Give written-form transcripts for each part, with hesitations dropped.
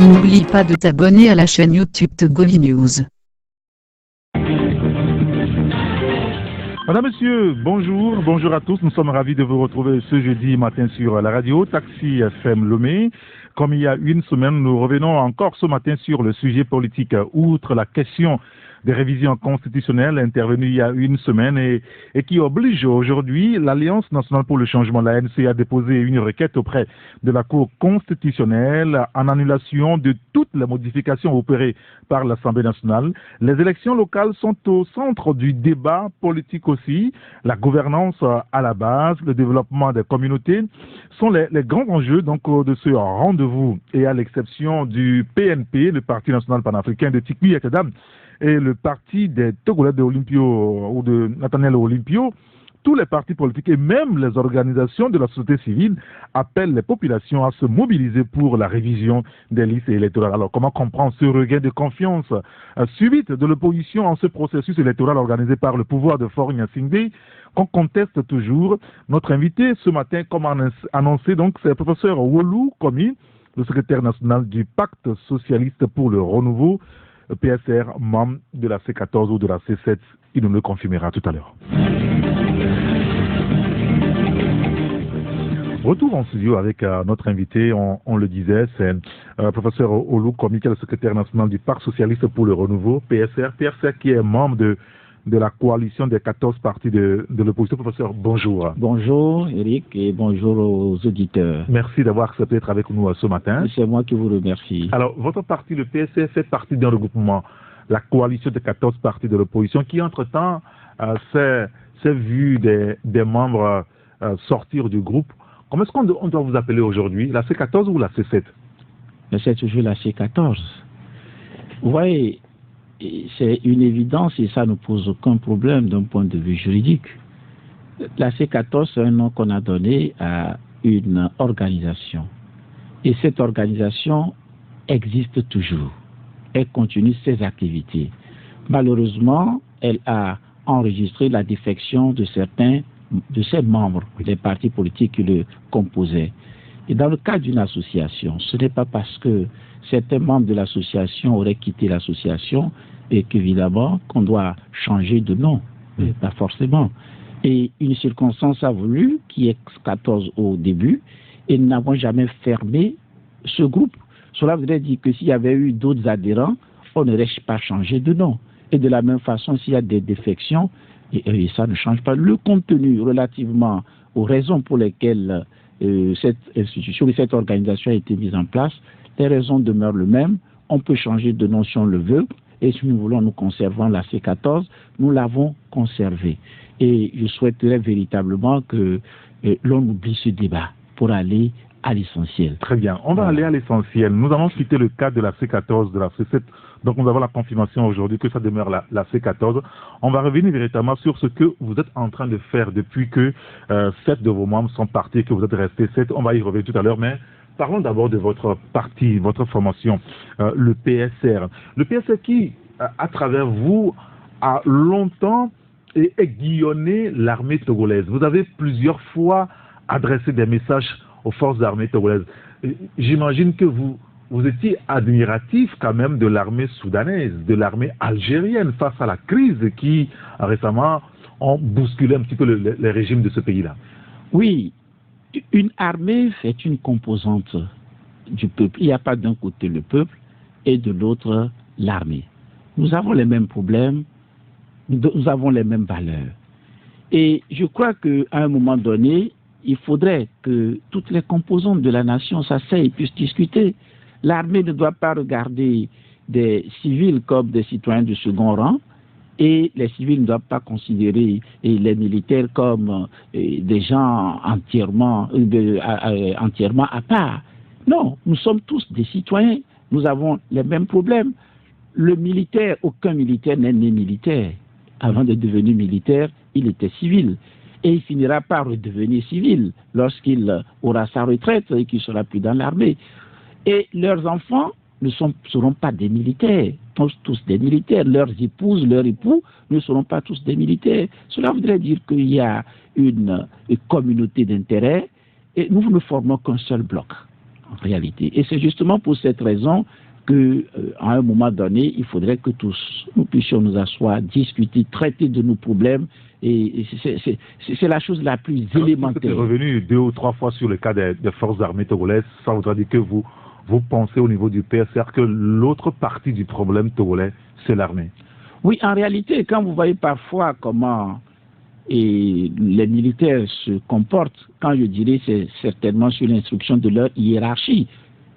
N'oublie pas de t'abonner à la chaîne YouTube Togoli News. Madame, Monsieur, bonjour à tous. Nous sommes ravis de vous retrouver ce jeudi matin sur la radio Taxi FM Lomé. Comme il y a une semaine, nous revenons encore ce matin sur le sujet politique. Outre la question des révisions constitutionnelles intervenues il y a une semaine et qui oblige aujourd'hui l'Alliance nationale pour le changement, l'ANC, à déposer une requête auprès de la Cour constitutionnelle en annulation de toutes les modifications opérées par l'Assemblée nationale. Les élections locales sont au centre du débat politique aussi. La gouvernance à la base, le développement des communautés sont les grands enjeux donc de ce rendez-vous. Et à l'exception du PNP, le Parti national panafricain de Tikwi Etedam, et le parti des Togolais de Olympio ou de Nathaniel Olympio, tous les partis politiques et même les organisations de la société civile appellent les populations à se mobiliser pour la révision des listes électorales. Alors comment comprendre ce regain de confiance subite de l'opposition en ce processus électoral organisé par le pouvoir de Faure Gnassingbé qu'on conteste toujours? Notre invité ce matin, comme annoncé, donc, c'est le professeur Wolu Komi, le secrétaire national du Pacte socialiste pour le renouveau, PSR, membre de la C14 ou de la C7. Il nous le confirmera tout à l'heure. Retour en studio avec notre invité, on le disait, c'est professeur Wolu Komi, le secrétaire national du Pacte socialiste pour le renouveau, PSR. PSR qui est membre de la coalition des 14 partis de l'opposition. Professeur, bonjour. Bonjour Eric et bonjour aux auditeurs. Merci d'avoir accepté d'être avec nous ce matin. C'est moi qui vous remercie. Alors, votre parti, le PSR, fait partie d'un regroupement, la coalition des 14 partis de l'opposition, qui entre-temps s'est vu des membres sortir du groupe. Comment est-ce qu'on doit vous appeler aujourd'hui, la C14 ou la C7? C'est toujours la C14. Vous voyez, c'est une évidence et ça ne pose aucun problème d'un point de vue juridique. La C14, c'est un nom qu'on a donné à une organisation. Et cette organisation existe toujours. Elle continue ses activités. Malheureusement, elle a enregistré la défection de certains de ses membres des partis politiques qui le composaient. Et dans le cas d'une association, ce n'est pas parce que certains membres de l'association auraient quitté l'association et qu'évidemment qu'on doit changer de nom, pas forcément. Et une circonstance a voulu, qui est 14 au début, et nous n'avons jamais fermé ce groupe. Cela voudrait dire que s'il y avait eu d'autres adhérents, on n'aurait pas changé de nom. Et de la même façon, s'il y a des défections, et ça ne change pas. Le contenu relativement aux raisons pour lesquelles cette institution et cette organisation a été mise en place, les raisons demeurent les mêmes. On peut changer de nom si on le veut. Et si nous voulons nous conserver la C14, nous l'avons conservée. Et je souhaiterais véritablement que l'on oublie ce débat pour aller à l'essentiel. Très bien. On va aller à l'essentiel. Nous allons citer le cas de la C14, de la C7. Donc nous avons la confirmation aujourd'hui que ça demeure la C14. On va revenir véritablement sur ce que vous êtes en train de faire depuis que 7 de vos membres sont partis, que vous êtes restés 7. On va y revenir tout à l'heure, mais parlons d'abord de votre parti, votre formation, le PSR. Le PSR qui, à travers vous, a longtemps aiguillonné l'armée togolaise. Vous avez plusieurs fois adressé des messages aux forces armées togolaises. J'imagine que vous étiez admiratif quand même de l'armée soudanaise, de l'armée algérienne face à la crise qui récemment ont bousculé un petit peu les régimes de ce pays-là. Oui, une armée est une composante du peuple. Il n'y a pas d'un côté le peuple et de l'autre l'armée. Nous avons les mêmes problèmes, nous avons les mêmes valeurs. Et je crois qu'à un moment donné, il faudrait que toutes les composantes de la nation s'asseyent et puissent discuter. L'armée ne doit pas regarder des civils comme des citoyens de second rang et les civils ne doivent pas considérer les militaires comme des gens entièrement à part. Non, nous sommes tous des citoyens, nous avons les mêmes problèmes. Le militaire, aucun militaire n'est né militaire. Avant de devenir militaire, il était civil. Et il finira par redevenir civil lorsqu'il aura sa retraite et qu'il sera plus dans l'armée. Et leurs enfants ne seront pas des militaires, tous des militaires. Leurs épouses, leurs époux ne seront pas tous des militaires. Cela voudrait dire qu'il y a une communauté d'intérêts et nous ne formons qu'un seul bloc, en réalité. Et c'est justement pour cette raison qu'à un moment donné, il faudrait que tous nous puissions nous asseoir, discuter, traiter de nos problèmes. Et c'est la chose la plus élémentaire. Vous êtes revenu 2 ou 3 fois sur le cas des forces armées togolaises. Ça voudrait dire que vous pensez au niveau du PSR que l'autre partie du problème togolais, c'est l'armée. Oui, en réalité, quand vous voyez parfois comment les militaires se comportent, quand je dirais, c'est certainement sur l'instruction de leur hiérarchie.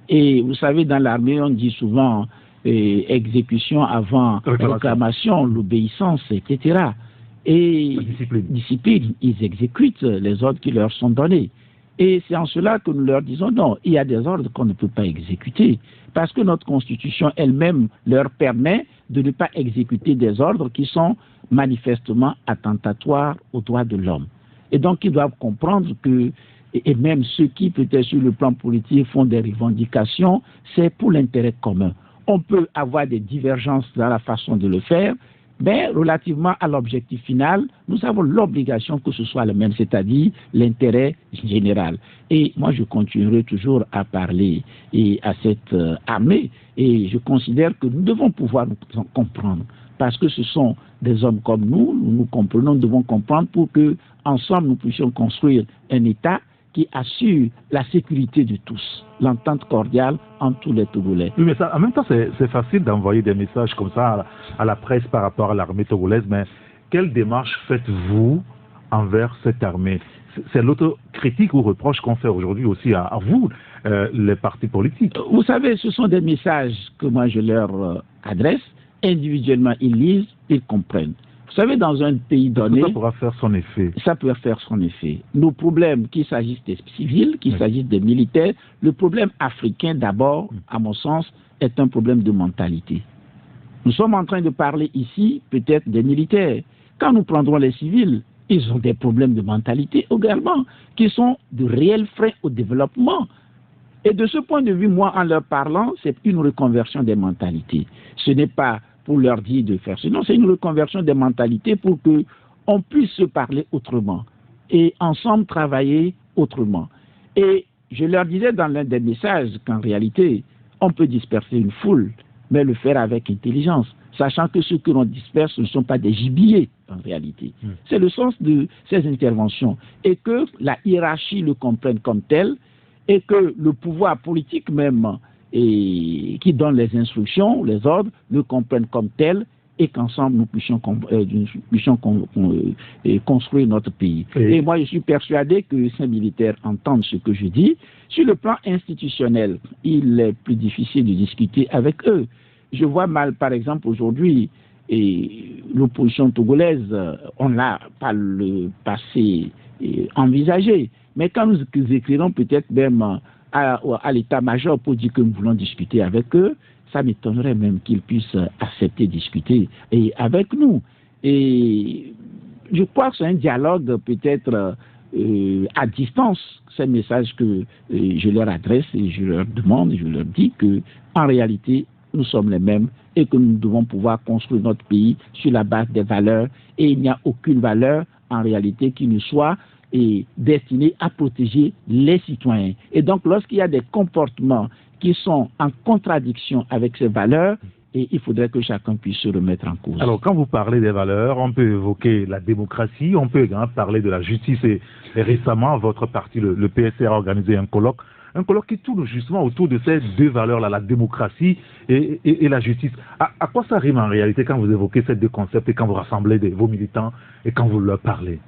Et vous savez, dans l'armée, on dit souvent exécution avant réclamation, l'obéissance, etc. Et discipline, ils exécutent les ordres qui leur sont donnés. Et c'est en cela que nous leur disons non, il y a des ordres qu'on ne peut pas exécuter. Parce que notre Constitution elle-même leur permet de ne pas exécuter des ordres qui sont manifestement attentatoires aux droits de l'homme. Et donc ils doivent comprendre que, et même ceux qui peut-être sur le plan politique font des revendications, c'est pour l'intérêt commun. On peut avoir des divergences dans la façon de le faire, mais relativement à l'objectif final, nous avons l'obligation que ce soit le même, c'est-à-dire l'intérêt général. Et moi, je continuerai toujours à parler à cette armée, et je considère que nous devons pouvoir nous comprendre, parce que ce sont des hommes comme nous comprenons, nous devons comprendre pour que ensemble nous puissions construire un État qui assure la sécurité de tous, l'entente cordiale entre tous les Togolais. Oui, mais ça, en même temps, c'est facile d'envoyer des messages comme ça à la presse par rapport à l'armée togolaise, mais quelle démarche faites-vous envers cette armée? C'est l'autocritique ou reproche qu'on fait aujourd'hui aussi à vous, les partis politiques. Vous savez, ce sont des messages que moi je leur adresse. Individuellement, ils lisent, ils comprennent. Vous savez, dans un pays donné... Ça pourra faire son effet. Ça peut faire son effet. Nos problèmes, qu'il s'agisse des civils, qu'il s'agisse des militaires, le problème africain d'abord, à mon sens, est un problème de mentalité. Nous sommes en train de parler ici, peut-être des militaires. Quand nous prendrons les civils, ils ont des problèmes de mentalité également, qui sont de réels freins au développement. Et de ce point de vue, moi, en leur parlant, c'est une reconversion des mentalités. Ce n'est pas pour leur dire de faire cela. Non, c'est une reconversion des mentalités pour qu'on puisse se parler autrement et ensemble travailler autrement. Et je leur disais dans l'un des messages qu'en réalité, on peut disperser une foule, mais le faire avec intelligence, sachant que ceux que l'on disperse ne sont pas des gibiers en réalité. C'est le sens de ces interventions. Et que la hiérarchie le comprenne comme tel, et que le pouvoir politique même et qui donne les instructions, les ordres, le comprennent comme tel et qu'ensemble nous puissions construire notre pays. Et moi, je suis persuadé que ces militaires entendent ce que je dis. Sur le plan institutionnel, il est plus difficile de discuter avec eux. Je vois mal, par exemple, aujourd'hui, l'opposition togolaise, on n'a pas le passé envisagé. Mais quand nous écrirons peut-être même à l'état-major pour dire que nous voulons discuter avec eux, ça m'étonnerait même qu'ils puissent accepter de discuter avec nous. Et je crois que c'est un dialogue peut-être à distance, ces messages que je leur adresse et je leur demande, je leur dis que en réalité, nous sommes les mêmes et que nous devons pouvoir construire notre pays sur la base des valeurs et il n'y a aucune valeur en réalité qui ne soit destiné à protéger les citoyens. Et donc, lorsqu'il y a des comportements qui sont en contradiction avec ces valeurs, il faudrait que chacun puisse se remettre en cause. Alors, quand vous parlez des valeurs, on peut évoquer la démocratie, on peut également parler de la justice. Et récemment, votre parti, le PSR, a organisé un colloque qui tourne justement autour de ces deux valeurs-là, la démocratie et la justice. À quoi ça rime en réalité quand vous évoquez ces deux concepts et quand vous rassemblez vos militants et quand vous leur parlez?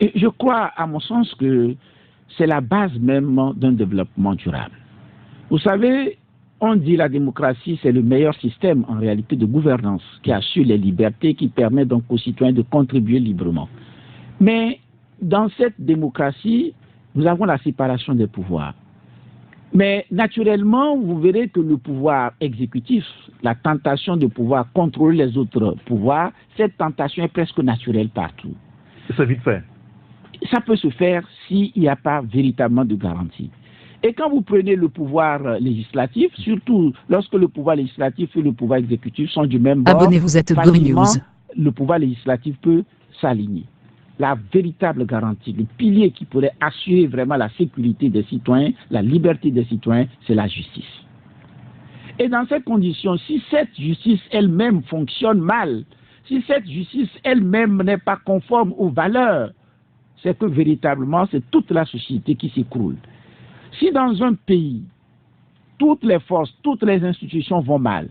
Et je crois, à mon sens, que c'est la base même d'un développement durable. Vous savez, on dit la démocratie, c'est le meilleur système en réalité de gouvernance qui assure les libertés, qui permet donc aux citoyens de contribuer librement. Mais dans cette démocratie, nous avons la séparation des pouvoirs. Mais naturellement, vous verrez que le pouvoir exécutif, la tentation de pouvoir contrôler les autres pouvoirs, cette tentation est presque naturelle partout. C'est vite fait. Ça peut se faire s'il n'y a pas véritablement de garantie. Et quand vous prenez le pouvoir législatif, surtout lorsque le pouvoir législatif et le pouvoir exécutif sont du même bord, Abonnez-vous à Gori facilement, News. le pouvoir législatif peut s'aligner. La véritable garantie, le pilier qui pourrait assurer vraiment la sécurité des citoyens, la liberté des citoyens, c'est la justice. Et dans ces conditions, si cette justice elle-même fonctionne mal, si cette justice elle-même n'est pas conforme aux valeurs, c'est que véritablement c'est toute la société qui s'écroule. Si dans un pays, toutes les forces, toutes les institutions vont mal,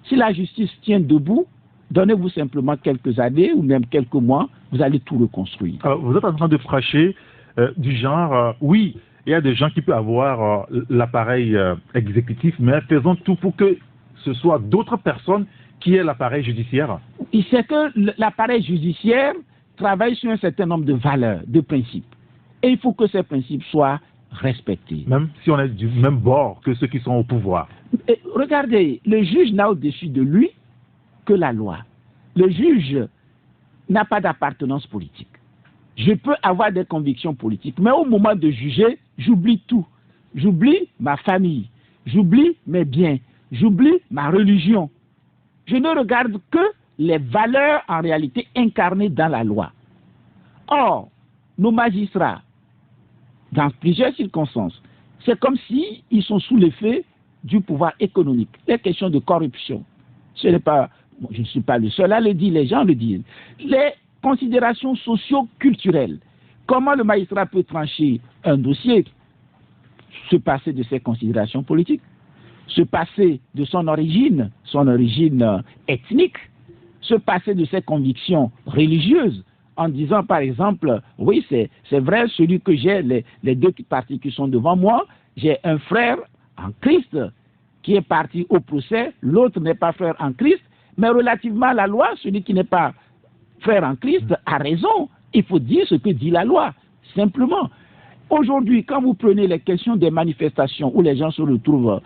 si la justice tient debout, donnez-vous simplement quelques années ou même quelques mois, vous allez tout reconstruire. Alors, vous êtes en train de prêcher du genre, oui, il y a des gens qui peuvent avoir l'appareil exécutif, mais faisons tout pour que ce soit d'autres personnes qui aient l'appareil judiciaire. C'est que l'appareil judiciaire travaille sur un certain nombre de valeurs, de principes. Et il faut que ces principes soient respectés. Même si on est du même bord que ceux qui sont au pouvoir. Et regardez, le juge n'a au-dessus de lui que la loi. Le juge n'a pas d'appartenance politique. Je peux avoir des convictions politiques, mais au moment de juger, j'oublie tout. J'oublie ma famille, j'oublie mes biens, j'oublie ma religion. Je ne regarde que les valeurs en réalité incarnées dans la loi. Or, nos magistrats, dans plusieurs circonstances, c'est comme s'ils sont sous l'effet du pouvoir économique. Les questions de corruption, ce n'est pas, bon, je ne suis pas le seul à le dire, les gens le disent. Les considérations socio-culturelles, comment le magistrat peut trancher un dossier, se passer de ses considérations politiques, se passer de son origine ethnique, se passer de ses convictions religieuses, en disant par exemple, oui c'est vrai, celui que j'ai, les deux parties qui sont devant moi, j'ai un frère en Christ qui est parti au procès, l'autre n'est pas frère en Christ, mais relativement à la loi, celui qui n'est pas frère en Christ a raison, il faut dire ce que dit la loi, simplement. Aujourd'hui, quand vous prenez les questions des manifestations où les gens se retrouvent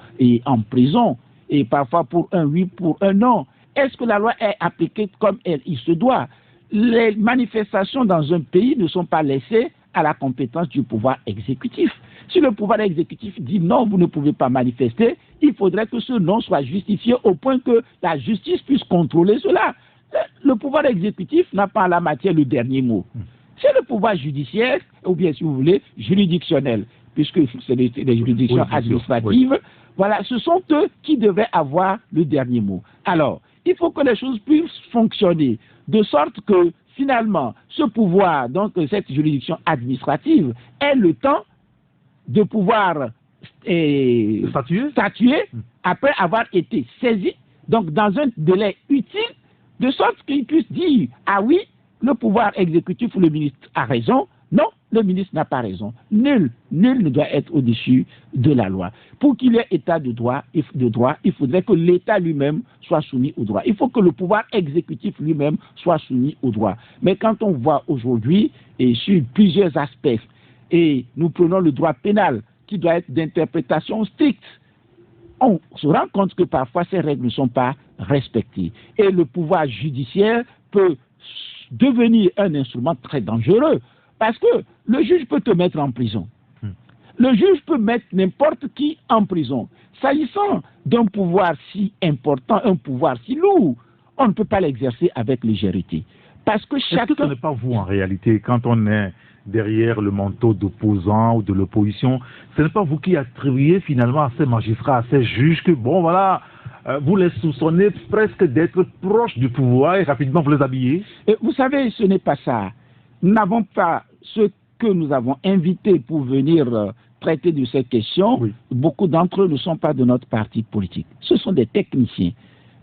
en prison, et parfois pour un oui, pour un non, est-ce que la loi est appliquée comme il se doit? Les manifestations dans un pays ne sont pas laissées à la compétence du pouvoir exécutif. Si le pouvoir exécutif dit non, vous ne pouvez pas manifester, il faudrait que ce non soit justifié au point que la justice puisse contrôler cela. Le pouvoir exécutif n'a pas en la matière le dernier mot. C'est le pouvoir judiciaire, ou bien si vous voulez, juridictionnel, puisque c'est les juridictions administratives. Oui. Voilà, ce sont eux qui devraient avoir le dernier mot. Alors, il faut que les choses puissent fonctionner de sorte que finalement, ce pouvoir, donc cette juridiction administrative, ait le temps de pouvoir statuer après avoir été saisi, donc dans un délai utile, de sorte qu'il puisse dire, ah oui, le pouvoir exécutif ou le ministre a raison, non, le ministre n'a pas raison. Nul ne doit être au-dessus de la loi. Pour qu'il y ait état de droit, il faudrait que l'État lui-même soit soumis au droit. Il faut que le pouvoir exécutif lui-même soit soumis au droit. Mais quand on voit aujourd'hui, et sur plusieurs aspects, et nous prenons le droit pénal, qui doit être d'interprétation stricte, on se rend compte que parfois ces règles ne sont pas respectées. Et le pouvoir judiciaire peut devenir un instrument très dangereux. Parce que le juge peut te mettre en prison. Le juge peut mettre n'importe qui en prison. S'agissant d'un pouvoir si important, un pouvoir si lourd, on ne peut pas l'exercer avec légèreté. Parce que chacun... Est-ce que ce n'est pas vous en réalité, quand on est derrière le manteau d'opposant ou de l'opposition, ce n'est pas vous qui attribuez finalement à ces magistrats, à ces juges que, bon voilà, vous les soupçonnez presque d'être proches du pouvoir et rapidement vous les habillez? Et vous savez, ce n'est pas ça. Nous n'avons pas ceux que nous avons invités pour venir traiter de ces questions. Oui. Beaucoup d'entre eux ne sont pas de notre parti politique. Ce sont des techniciens.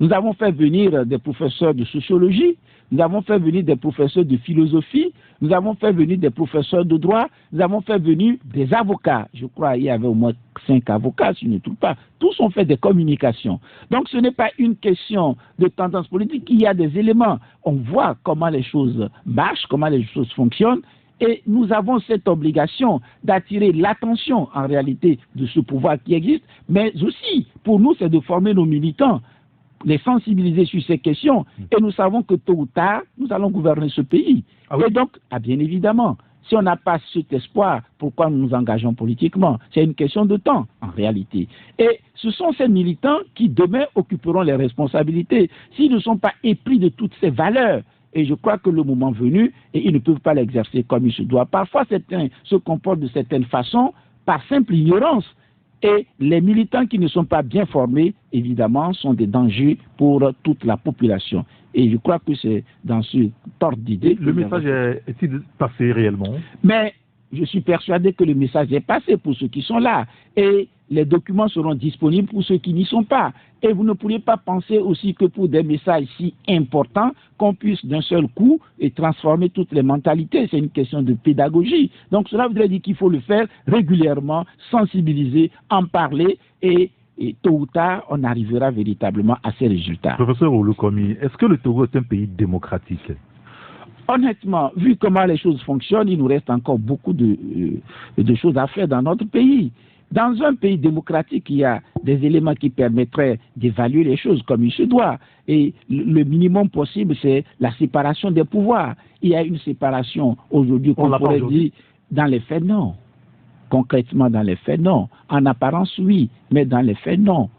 Nous avons fait venir des professeurs de sociologie, nous avons fait venir des professeurs de philosophie, nous avons fait venir des professeurs de droit, nous avons fait venir des avocats. Je crois qu'il y avait au moins 5 avocats, si je ne trouve pas. Tous ont fait des communications. Donc ce n'est pas une question de tendance politique, il y a des éléments. On voit comment les choses marchent, comment les choses fonctionnent. Et nous avons cette obligation d'attirer l'attention en réalité de ce pouvoir qui existe, mais aussi pour nous c'est de former nos militants, les sensibiliser sur ces questions, et nous savons que tôt ou tard, nous allons gouverner ce pays. Ah oui. Et donc, bien évidemment, Si on n'a pas cet espoir, pourquoi nous nous engageons politiquement? C'est une question de temps, en réalité. Et ce sont ces militants qui, demain, occuperont les responsabilités. S'ils ne sont pas épris de toutes ces valeurs, et je crois que le moment venu, et ils ne peuvent pas l'exercer comme il se doit. Parfois, certains se comportent de certaines façons par simple ignorance. Et les militants qui ne sont pas bien formés, évidemment, sont des dangers pour toute la population. Et je crois que c'est dans ce ordre d'idée. Le message est-il passé réellement? Mais je suis persuadé que le message est passé pour ceux qui sont là. Et les documents seront disponibles pour ceux qui n'y sont pas. Et vous ne pourriez pas penser aussi que pour des messages si importants, qu'on puisse d'un seul coup et transformer toutes les mentalités. C'est une question de pédagogie. Donc cela voudrait dire qu'il faut le faire régulièrement, sensibiliser, en parler et tôt ou tard, on arrivera véritablement à ces résultats. Professeur Olukomi, est-ce que le Togo est un pays démocratique? Honnêtement, vu comment les choses fonctionnent, il nous reste encore beaucoup de choses à faire dans notre pays. Dans un pays démocratique, il y a des éléments qui permettraient d'évaluer les choses comme il se doit. Et le minimum possible, c'est la séparation des pouvoirs. Il y a une séparation aujourd'hui qu'on pourrait dire dans les faits, non. Concrètement, dans les faits, non. En apparence, oui, mais dans les faits, non.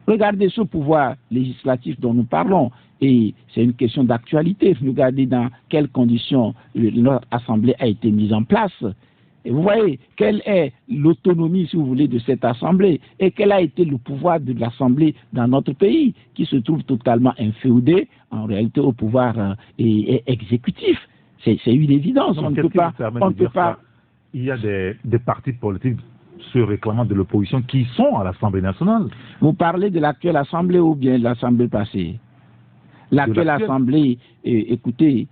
Regardez ce pouvoir législatif dont nous parlons, et c'est une question d'actualité. Regardez dans quelles conditions notre Assemblée a été mise en place. Et vous voyez, quelle est l'autonomie, si vous voulez, de cette Assemblée, et quel a été le pouvoir de l'Assemblée dans notre pays, qui se trouve totalement inféodé, en réalité, au pouvoir exécutif. C'est une évidence. On ne peut pas. Il y a des partis politiques se réclamant de l'opposition qui sont à l'Assemblée nationale. Vous parlez de l'actuelle Assemblée ou bien de l'Assemblée passée? L'actuelle Assemblée, écoutez,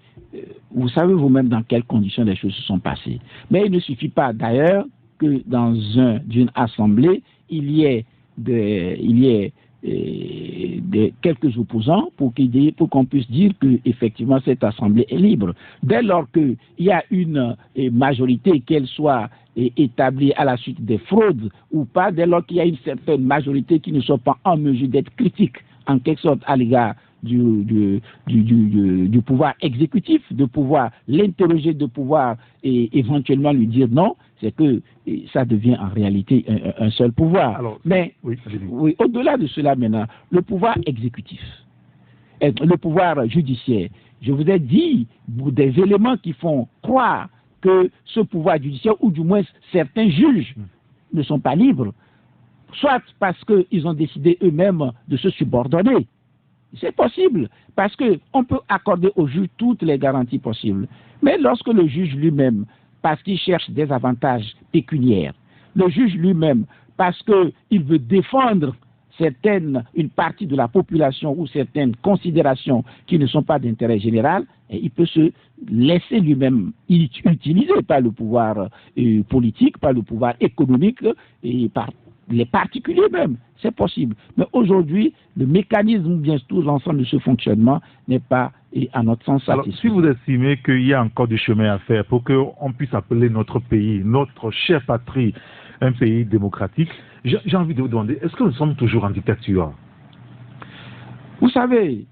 vous savez vous-même dans quelles conditions les choses se sont passées. Mais il ne suffit pas d'ailleurs que dans d'une Assemblée, il y ait quelques opposants pour qu'on puisse dire que effectivement cette Assemblée est libre. Dès lors qu'il y a une majorité, qu'elle soit établie à la suite des fraudes ou pas, dès lors qu'il y a une certaine majorité qui ne soit pas en mesure d'être critique en quelque sorte à l'égard du pouvoir exécutif, de pouvoir l'interroger, de pouvoir éventuellement lui dire non, c'est que ça devient en réalité un seul pouvoir. Alors, mais oui, au-delà de cela maintenant, le pouvoir exécutif, le pouvoir judiciaire, je vous ai dit des éléments qui font croire que ce pouvoir judiciaire, ou du moins certains juges, ne sont pas libres, soit parce qu'ils ont décidé eux-mêmes de se subordonner. C'est possible, parce qu'on peut accorder au juge toutes les garanties possibles. Mais lorsque le juge lui-même, parce qu'il cherche des avantages pécuniaires, le juge lui-même, parce qu'il veut défendre une partie de la population ou certaines considérations qui ne sont pas d'intérêt général, et il peut se laisser lui-même utiliser par le pouvoir politique, par le pouvoir économique et par les particuliers même. C'est possible. Mais aujourd'hui, le mécanisme ou bien tout l'ensemble de ce fonctionnement n'est pas, à notre sens, satisfait. Alors, si vous estimez qu'il y a encore du chemin à faire pour qu'on puisse appeler notre pays, notre chère patrie, un pays démocratique, j'ai envie de vous demander, est-ce que nous sommes toujours en dictature? Vous savez,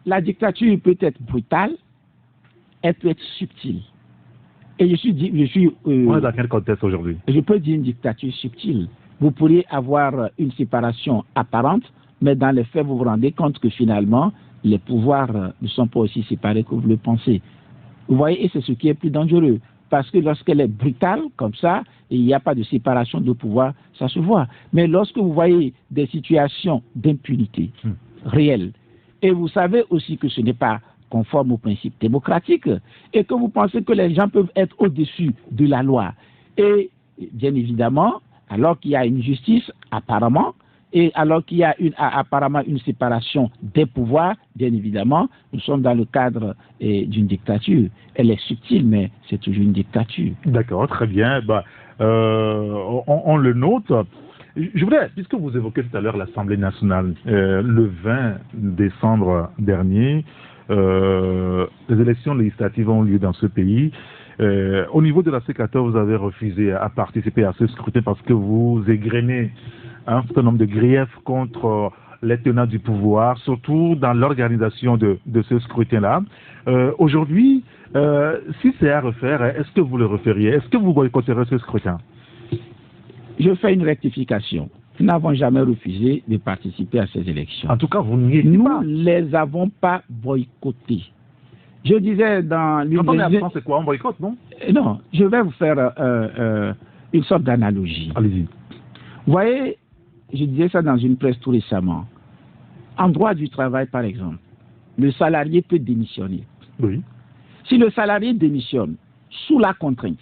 la dictature peut être brutale, elle peut être subtile. Et on est dans quel contexte aujourd'hui? Je peux dire une dictature subtile. Vous pourriez avoir une séparation apparente, mais dans les faits, vous vous rendez compte que finalement, les pouvoirs ne sont pas aussi séparés que vous le pensez. Vous voyez, et c'est ce qui est plus dangereux. Parce que lorsqu'elle est brutale, comme ça, et il n'y a pas de séparation de pouvoir, ça se voit. Mais lorsque vous voyez des situations d'impunité réelles, et vous savez aussi que ce n'est pas conforme aux principes démocratiques, et que vous pensez que les gens peuvent être au-dessus de la loi, et bien évidemment, alors qu'il y a une justice, apparemment, et alors qu'il y a apparemment une séparation des pouvoirs, bien évidemment, nous sommes dans le cadre d'une dictature. Elle est subtile, mais c'est toujours une dictature. D'accord, très bien. On le note. Je voudrais, puisque vous évoquez tout à l'heure l'Assemblée nationale, le 20 décembre dernier, les élections législatives ont lieu dans ce pays. Au niveau de la C14, vous avez refusé à participer à ce scrutin parce que vous égrenez un certain nombre de griefs contre les tenants du pouvoir, surtout dans l'organisation de ce scrutin-là. Aujourd'hui, Si c'est à refaire, est-ce que vous le referiez? Est-ce que vous boycotterez ce scrutin? Je fais une rectification. Nous n'avons jamais refusé de participer à ces élections. En tout cas, vous n'y étiez Nous pas. ne les avons pas boycottés. Je disais dans l'une Quand on est des... absent, c'est quoi? On boycotte, non? Non, je vais vous faire une sorte d'analogie. Allez-y. Vous voyez, je disais ça dans une presse tout récemment. En droit du travail, par exemple, le salarié peut démissionner. Oui. Si le salarié démissionne sous la contrainte,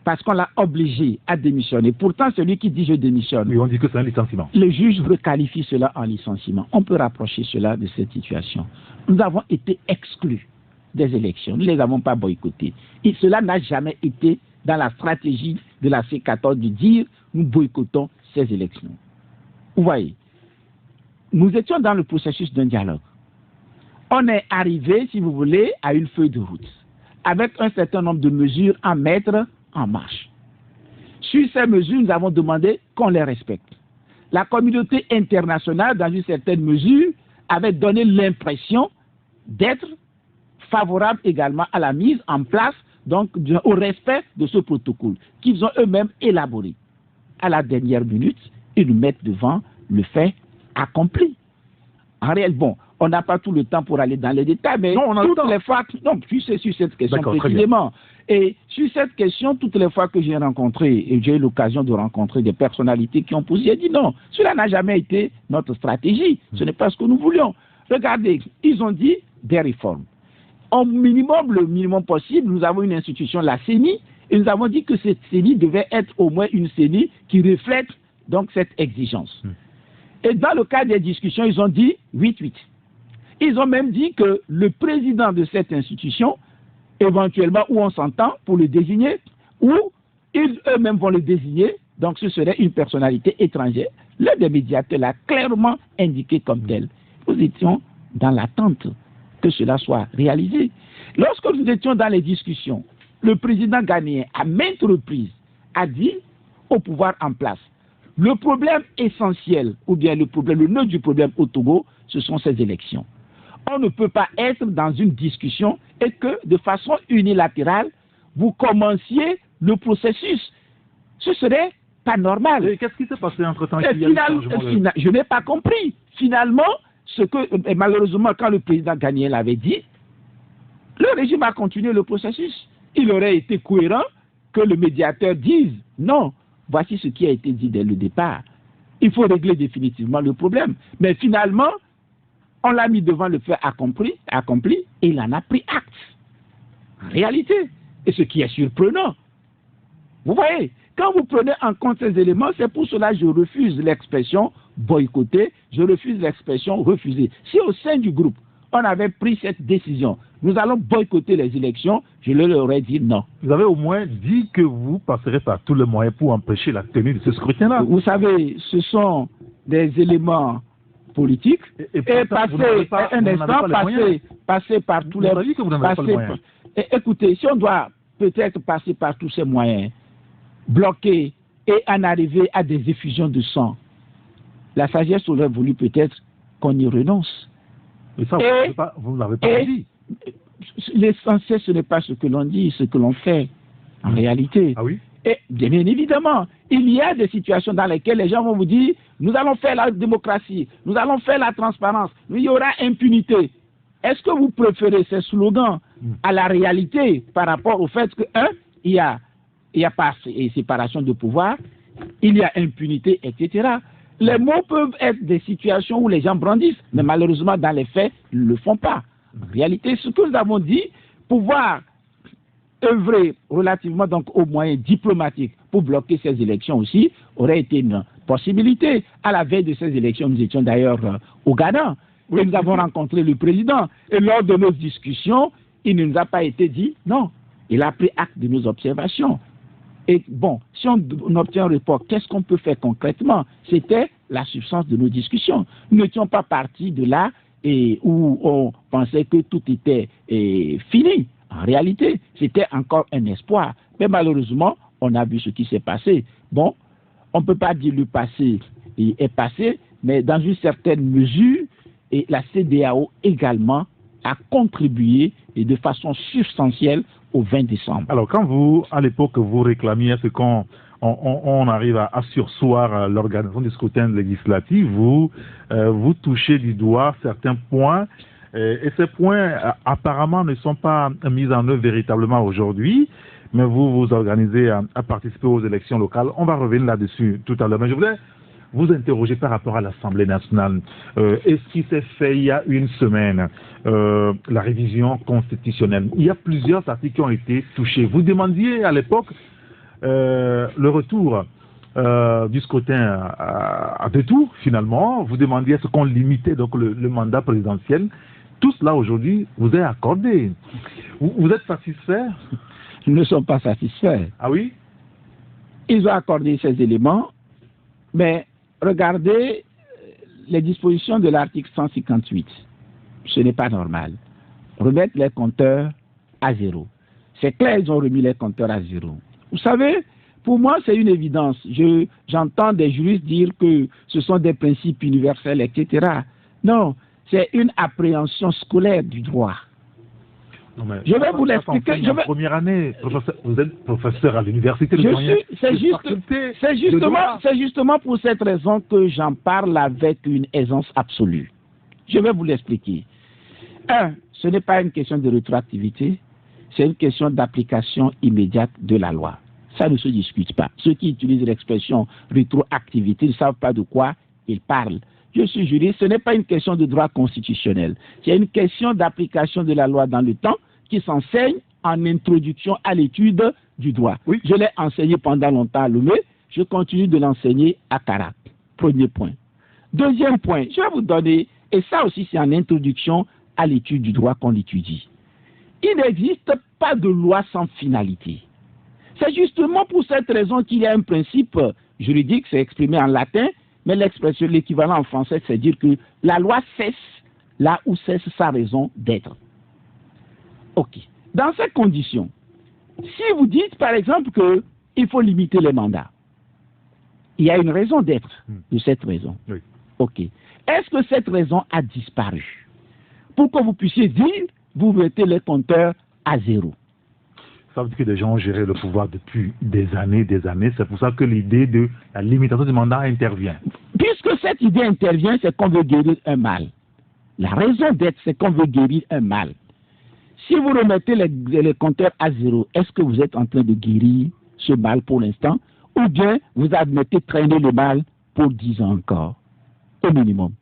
parce qu'on l'a obligé à démissionner, pourtant celui qui dit je démissionne, Oui, on dit que c'est un licenciement. le juge requalifie cela en licenciement. On peut rapprocher cela de cette situation. Nous avons été exclus des élections. Nous ne les avons pas boycottés. Et cela n'a jamais été dans la stratégie de la C14 de dire nous boycottons ces élections. Vous voyez, nous étions dans le processus d'un dialogue. On est arrivé, si vous voulez, à une feuille de route, avec un certain nombre de mesures à mettre en marche. Sur ces mesures, nous avons demandé qu'on les respecte. La communauté internationale, dans une certaine mesure, avait donné l'impression d'être favorable également à la mise en place, donc au respect de ce protocole, qu'ils ont eux-mêmes élaboré. À la dernière minute, ils nous mettent devant le fait accompli. En réel, bon, on n'a pas tout le temps pour aller dans les détails, mais non, on a toutes les fois, non, tu sais, sur cette question précisément. Et sur cette question, toutes les fois que j'ai rencontré, et j'ai eu l'occasion de rencontrer des personnalités qui ont posé, j'ai dit non, cela n'a jamais été notre stratégie, ce n'est pas ce que nous voulions. Regardez, ils ont dit des réformes. Au minimum, le minimum possible, nous avons une institution, la CENI, et nous avons dit que cette CENI devait être au moins une CENI qui reflète donc cette exigence. Et dans le cadre des discussions, ils ont dit 8-8. Ils ont même dit que le président de cette institution, éventuellement, où on s'entend pour le désigner, ou ils eux-mêmes vont le désigner, donc ce serait une personnalité étrangère. L'un des médiateurs l'a clairement indiqué comme tel. Nous étions dans l'attente que cela soit réalisé. Lorsque nous étions dans les discussions, le président ghanéen, à maintes reprises, a dit au pouvoir en place, le problème essentiel, ou bien le nœud du problème au Togo, ce sont ces élections. On ne peut pas être dans une discussion et que, de façon unilatérale, vous commenciez le processus. Ce serait pas normal. Et qu'est-ce qui s'est passé entre-temps? Je n'ai pas compris. Finalement, et malheureusement, quand le président ghanéen l'avait dit, le régime a continué le processus. Il aurait été cohérent que le médiateur dise non, voici ce qui a été dit dès le départ. Il faut régler définitivement le problème. Mais finalement, on l'a mis devant le fait accompli et il en a pris acte. En réalité. Et ce qui est surprenant, vous voyez, quand vous prenez en compte ces éléments, c'est pour cela que je refuse l'expression boycotter, je refuse l'expression refuser. Si au sein du groupe, on avait pris cette décision, nous allons boycotter les élections, je leur aurais dit non. Vous avez au moins dit que vous passerez par tous les moyens pour empêcher la tenue de ce scrutin-là. Vous savez, ce sont des éléments politiques et passer par tous les moyens. Écoutez, si on doit peut-être passer par tous ces moyens, bloquer et en arriver à des effusions de sang, la sagesse aurait voulu peut-être qu'on y renonce. Mais ça, vous ne l'avez pas dit. L'essentiel, ce n'est pas ce que l'on dit, ce que l'on fait en réalité. Ah oui? Et bien évidemment, il y a des situations dans lesquelles les gens vont vous dire nous allons faire la démocratie, nous allons faire la transparence, il y aura impunité. Est-ce que vous préférez ces slogans à la réalité par rapport au fait que, il y a pas séparation de pouvoir, il y a impunité, etc. Les mots peuvent être des situations où les gens brandissent, mais malheureusement, dans les faits, ils ne le font pas. En réalité, ce que nous avons dit, pouvoir œuvrer relativement donc aux moyens diplomatiques pour bloquer ces élections aussi, aurait été une possibilité. À la veille de ces élections, nous étions d'ailleurs au Ghana, où nous avons rencontré le président. Et lors de nos discussions, il ne nous a pas été dit non. Il a pris acte de nos observations. Et bon, si on obtient un report, qu'est-ce qu'on peut faire concrètement? C'était la substance de nos discussions. Nous n'étions pas partis de là où on pensait que tout était fini. En réalité, c'était encore un espoir. Mais malheureusement, on a vu ce qui s'est passé. Bon, on ne peut pas dire le passé est passé, mais dans une certaine mesure, et la CEDEAO également a contribué et de façon substantielle au 20 décembre. Alors, quand vous, à l'époque, vous réclamiez ce qu'on on arrive à surseoir l'organisation du scrutin législatif, vous touchez du doigt certains points, et ces points apparemment ne sont pas mis en œuvre véritablement aujourd'hui, mais vous vous organisez à participer aux élections locales. On va revenir là-dessus tout à l'heure, mais je voulais vous interroger par rapport à l'Assemblée nationale. Et ce qui s'est fait il y a une semaine, la révision constitutionnelle. Il y a plusieurs articles qui ont été touchés. Vous demandiez à l'époque le retour du scrutin à deux tours, finalement. Vous demandiez à ce qu'on limitait donc le mandat présidentiel. Tout cela aujourd'hui vous est accordé. Vous êtes satisfait? Ils ne sont pas satisfaits. Ah oui? Ils ont accordé ces éléments, mais regardez les dispositions de l'article 158. Ce n'est pas normal. Remettre les compteurs à zéro. C'est clair, ils ont remis les compteurs à zéro. Vous savez, pour moi, c'est une évidence. J'entends des juristes dire que ce sont des principes universels, etc. Non, c'est une appréhension scolaire du droit. Non, je vais vous l'expliquer. Première année, vous êtes professeur à l'université. C'est justement pour cette raison que j'en parle avec une aisance absolue. Je vais vous l'expliquer. Ce n'est pas une question de rétroactivité, c'est une question d'application immédiate de la loi. Ça ne se discute pas. Ceux qui utilisent l'expression rétroactivité ne savent pas de quoi ils parlent. Je suis juriste, ce n'est pas une question de droit constitutionnel. C'est une question d'application de la loi dans le temps qui s'enseigne en introduction à l'étude du droit. Oui. Je l'ai enseigné pendant longtemps à Lomé, je continue de l'enseigner à Karak. Premier point. Deuxième point, je vais vous donner, et ça aussi c'est en introduction à l'étude du droit qu'on étudie. Il n'existe pas de loi sans finalité. C'est justement pour cette raison qu'il y a un principe juridique, c'est exprimé en latin, mais l'expression, l'équivalent en français, c'est dire que la loi cesse là où cesse sa raison d'être. Ok. Dans ces conditions, si vous dites par exemple qu'il faut limiter les mandats, il y a une raison d'être de cette raison. Oui. Ok. Est-ce que cette raison a disparu? Pour que vous puissiez dire, vous mettez les compteurs à zéro. Ça veut dire que les gens ont géré le pouvoir depuis des années. C'est pour ça que l'idée de la limitation du mandat intervient. Puisque cette idée intervient, c'est qu'on veut guérir un mal. La raison d'être, c'est qu'on veut guérir un mal. Si vous remettez les compteurs à zéro, est-ce que vous êtes en train de guérir ce mal pour l'instant? Ou bien vous admettez traîner le mal pour 10 ans encore, au minimum?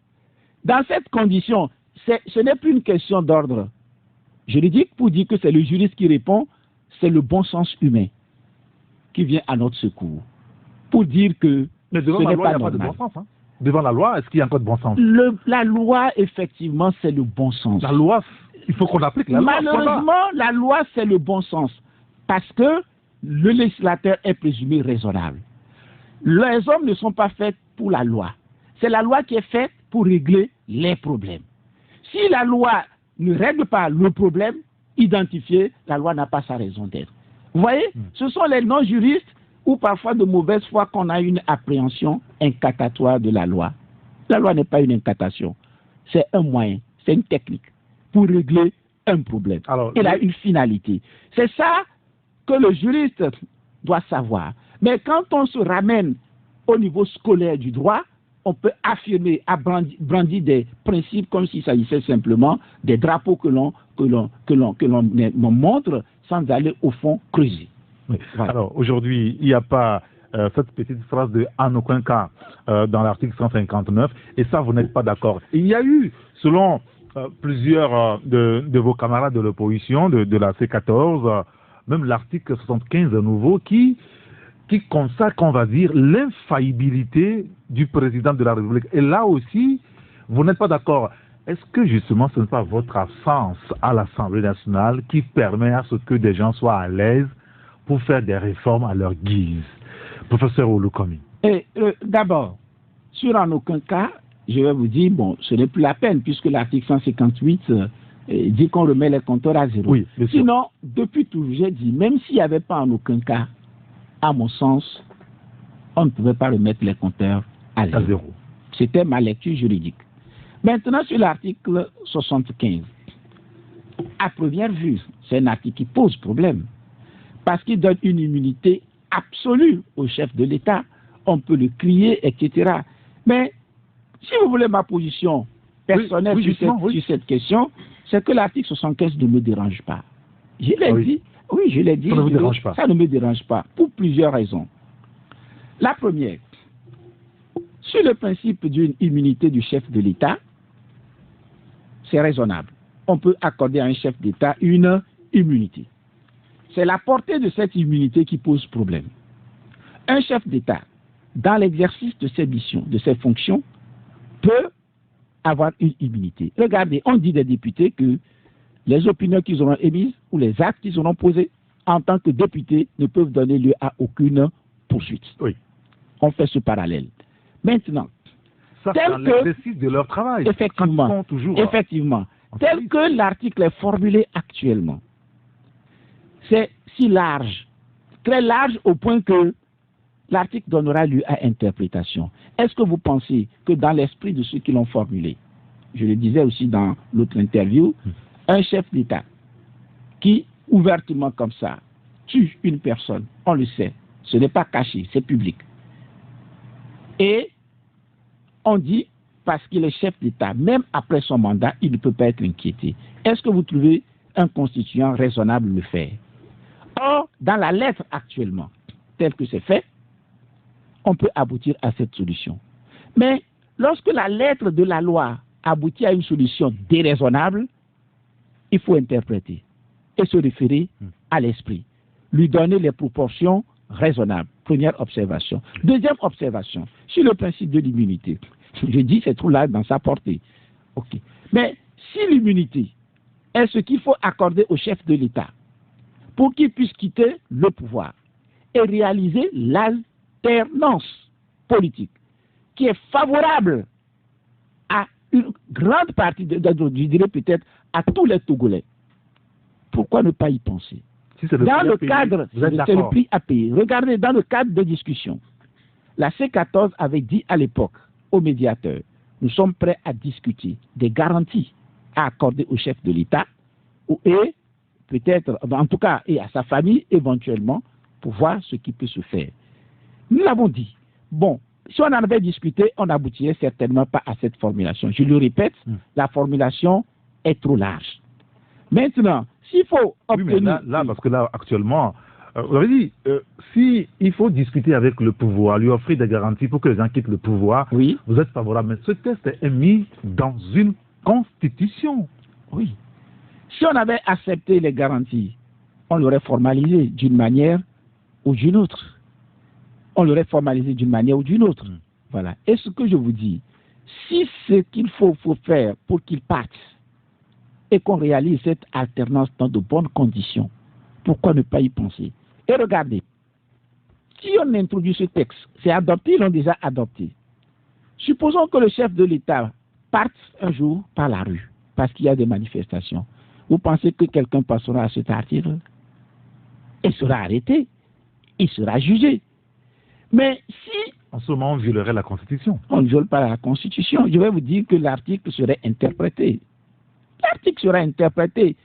Dans cette condition, ce n'est plus une question d'ordre juridique pour dire que c'est le juriste qui répond. C'est le bon sens humain qui vient à notre secours pour dire que mais devant la loi, il n'y a pas de bon sens. Hein? Devant la loi, est-ce qu'il y a encore de bon sens? La loi, effectivement, c'est le bon sens. La loi, il faut qu'on applique la loi. Malheureusement, la loi, c'est le bon sens parce que le législateur est présumé raisonnable. Les hommes ne sont pas faits pour la loi. C'est la loi qui est faite pour régler les problèmes. Si la loi ne règle pas le problème, identifié, la loi n'a pas sa raison d'être. Vous voyez, ce sont les non-juristes ou parfois de mauvaise foi qu'on a une appréhension incantatoire de la loi. La loi n'est pas une incantation, c'est un moyen, c'est une technique pour régler un problème. Alors, elle a une finalité. C'est ça que le juriste doit savoir. Mais quand on se ramène au niveau scolaire du droit, on peut affirmer, brandir des principes comme s'il s'agissait simplement des drapeaux que l'on montre sans aller au fond creuser. Oui. Voilà. Alors aujourd'hui, il n'y a pas cette petite phrase de en aucun cas dans l'article 159 et ça vous n'êtes pas d'accord. Il y a eu, selon plusieurs de vos camarades de l'opposition, de la C14, même l'article 75 à nouveau qui consacre, on va dire, l'infaillibilité du président de la République. Et là aussi, vous n'êtes pas d'accord. Est-ce que justement ce n'est pas votre absence à l'Assemblée nationale qui permet à ce que des gens soient à l'aise pour faire des réformes à leur guise? Professeur Olukomi. D'abord, sur en aucun cas, je vais vous dire, bon, ce n'est plus la peine puisque l'article 158 dit qu'on remet les compteurs à zéro. Oui, sinon, depuis toujours, j'ai dit, même s'il n'y avait pas en aucun cas, à mon sens, on ne pouvait pas remettre les compteurs à zéro. C'était ma lecture juridique. Maintenant, sur l'article 75, à première vue, c'est un article qui pose problème. Parce qu'il donne une immunité absolue au chef de l'État. On peut le crier, etc. Mais si vous voulez ma position personnelle sur cette question, c'est que l'article 75 ne me dérange pas. Je l'ai dit. Oui, je l'ai dit. Ça ne vous dérange pas. Ça ne me dérange pas, pour plusieurs raisons. La première, sur le principe d'une immunité du chef de l'État, c'est raisonnable. On peut accorder à un chef d'État une immunité. C'est la portée de cette immunité qui pose problème. Un chef d'État, dans l'exercice de ses missions, de ses fonctions, peut avoir une immunité. Regardez, on dit des députés que les opinions qu'ils auront émises ou les actes qu'ils auront posés en tant que députés ne peuvent donner lieu à aucune poursuite. Oui. On fait ce parallèle. Maintenant, ça, c'est l'exercice de leur travail. Effectivement, tel que l'article est formulé actuellement, c'est si large, très large au point que l'article donnera lieu à interprétation. Est-ce que vous pensez que dans l'esprit de ceux qui l'ont formulé, je le disais aussi dans l'autre interview, un chef d'État qui, ouvertement comme ça, tue une personne, on le sait, ce n'est pas caché, c'est public. Et on dit, parce qu'il est chef d'État, même après son mandat, il ne peut pas être inquiété. Est-ce que vous trouvez un constituant raisonnable le faire? Or, dans la lettre actuellement, telle que c'est fait, on peut aboutir à cette solution. Mais lorsque la lettre de la loi aboutit à une solution déraisonnable, il faut interpréter et se référer à l'esprit, lui donner les proportions raisonnables. Première observation. Deuxième observation, sur le principe de l'immunité. Je dis c'est trop large dans sa portée. Ok. Mais si l'immunité est ce qu'il faut accorder au chef de l'État pour qu'il puisse quitter le pouvoir et réaliser l'alternance politique qui est favorable à une grande partie, je dirais peut-être à tous les Togolais, pourquoi ne pas y penser? Si c'est dans le cadre, c'est le prix à payer. Regardez, dans le cadre de discussion, la C14 avait dit à l'époque aux médiateurs, nous sommes prêts à discuter des garanties à accorder au chef de l'État et peut-être, en tout cas, et à sa famille éventuellement, pour voir ce qui peut se faire. Nous l'avons dit. Bon, si on en avait discuté, on n'aboutirait certainement pas à cette formulation. Je le répète, la formulation est trop large. Maintenant, s'il faut obtenir... Oui, mais là, parce que là, actuellement, vous avez dit, si il faut discuter avec le pouvoir, lui offrir des garanties pour que les gens quittent le pouvoir, oui, vous êtes favorable. Mais ce texte est mis dans une constitution. Oui. Si on avait accepté les garanties, on l'aurait formalisé d'une manière ou d'une autre. On l'aurait formalisé d'une manière ou d'une autre. Voilà. Et ce que je vous dis, si ce qu'il faut faire pour qu'il parte et qu'on réalise cette alternance dans de bonnes conditions, pourquoi ne pas y penser? Et regardez, si on introduit ce texte, c'est adopté, ils l'ont déjà adopté. Supposons que le chef de l'État parte un jour par la rue, parce qu'il y a des manifestations. Vous pensez que quelqu'un passera à cet article? Il sera arrêté, il sera jugé. Mais si... En ce moment, on violerait la Constitution. On ne viole pas la Constitution. Je vais vous dire que l'article serait interprété. L'article sera interprété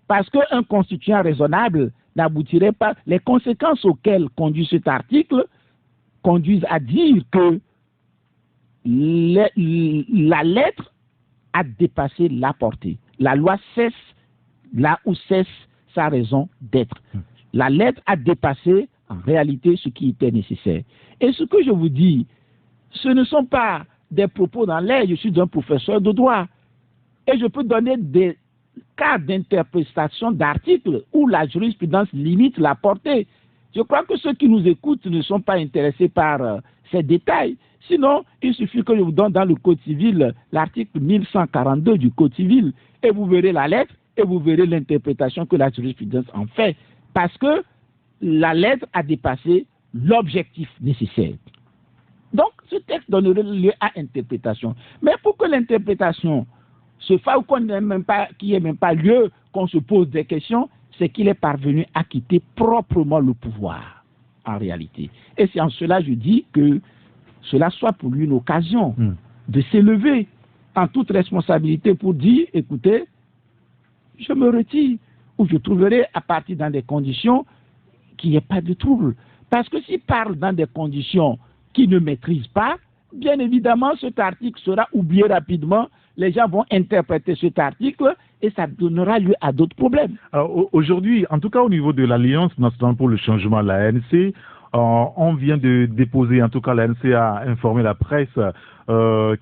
parce qu'un constituant raisonnable n'aboutirait pas. Les conséquences auxquelles conduit cet article conduisent à dire que la lettre a dépassé la portée. La loi cesse là où cesse sa raison d'être. La lettre a dépassé en réalité ce qui était nécessaire. Et ce que je vous dis, ce ne sont pas des propos dans l'air. Je suis un professeur de droit. Et je peux donner des cas d'interprétation d'articles où la jurisprudence limite la portée. Je crois que ceux qui nous écoutent ne sont pas intéressés par ces détails. Sinon, il suffit que je vous donne dans le Code civil l'article 1142 du Code civil et vous verrez la lettre et vous verrez l'interprétation que la jurisprudence en fait. Parce que la lettre a dépassé l'objectif nécessaire. Donc, ce texte donnerait lieu à interprétation. Mais pour que l'interprétation se fasse ou qu'il n'y ait même pas lieu qu'on se pose des questions, c'est qu'il est parvenu à quitter proprement le pouvoir, en réalité. Et c'est en cela, je dis, que cela soit pour lui une occasion de s'élever en toute responsabilité pour dire, écoutez, je me retire, ou je trouverai à partir dans des conditions qu'il n'y ait pas de trouble. Parce que s'il parle dans des conditions qu'il ne maîtrise pas, bien évidemment, cet article sera oublié rapidement. Les gens vont interpréter cet article et ça donnera lieu à d'autres problèmes. Alors, aujourd'hui, en tout cas au niveau de l'Alliance nationale pour le changement, la ANC, on vient de déposer, en tout cas l'ANC a informé la presse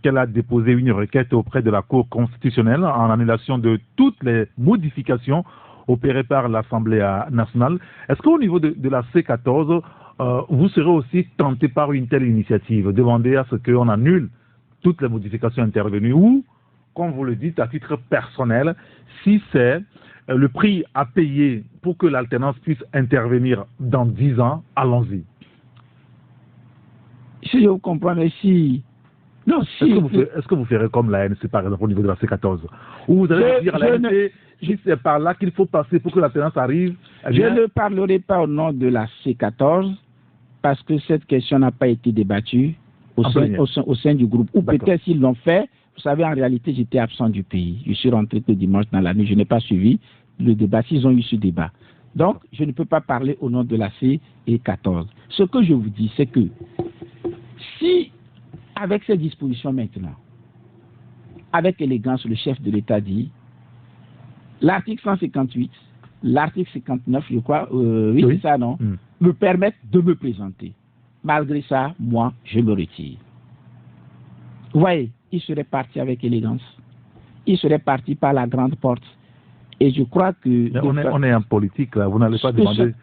qu'elle a déposé une requête auprès de la Cour constitutionnelle en annulation de toutes les modifications opérées par l'Assemblée nationale. Est-ce qu'au niveau de la C14, vous serez aussi tenté par une telle initiative, demander à ce qu'on annule toutes les modifications intervenues ou, comme vous le dites, à titre personnel, si c'est le prix à payer pour que l'alternance puisse intervenir dans 10 ans, allons-y. Si je vous comprends, mais si... Non, si... Est-ce que vous ferez comme l'ANC, par exemple, au niveau de la C14? Ou vous allez dire à l'ANC, c'est par là qu'il faut passer pour que l'alternance arrive? Je ne parlerai pas au nom de la C14 parce que cette question n'a pas été débattue au sein du groupe. Ou peut-être s'ils l'ont fait. Vous savez, en réalité, j'étais absent du pays. Je suis rentré que dimanche dans la nuit. Je n'ai pas suivi le débat, s'ils ont eu ce débat. Donc, je ne peux pas parler au nom de la C14. Ce que je vous dis, c'est que si, avec ces dispositions maintenant, avec élégance, le chef de l'État dit, l'article 158, l'article 59, je crois, oui, c'est ça, non, me permettent de me présenter. Malgré ça, moi, je me retire. Vous voyez, il serait parti avec élégance. Il serait parti par la grande porte. Et je crois que... On est en politique, là. Vous n'allez pas demander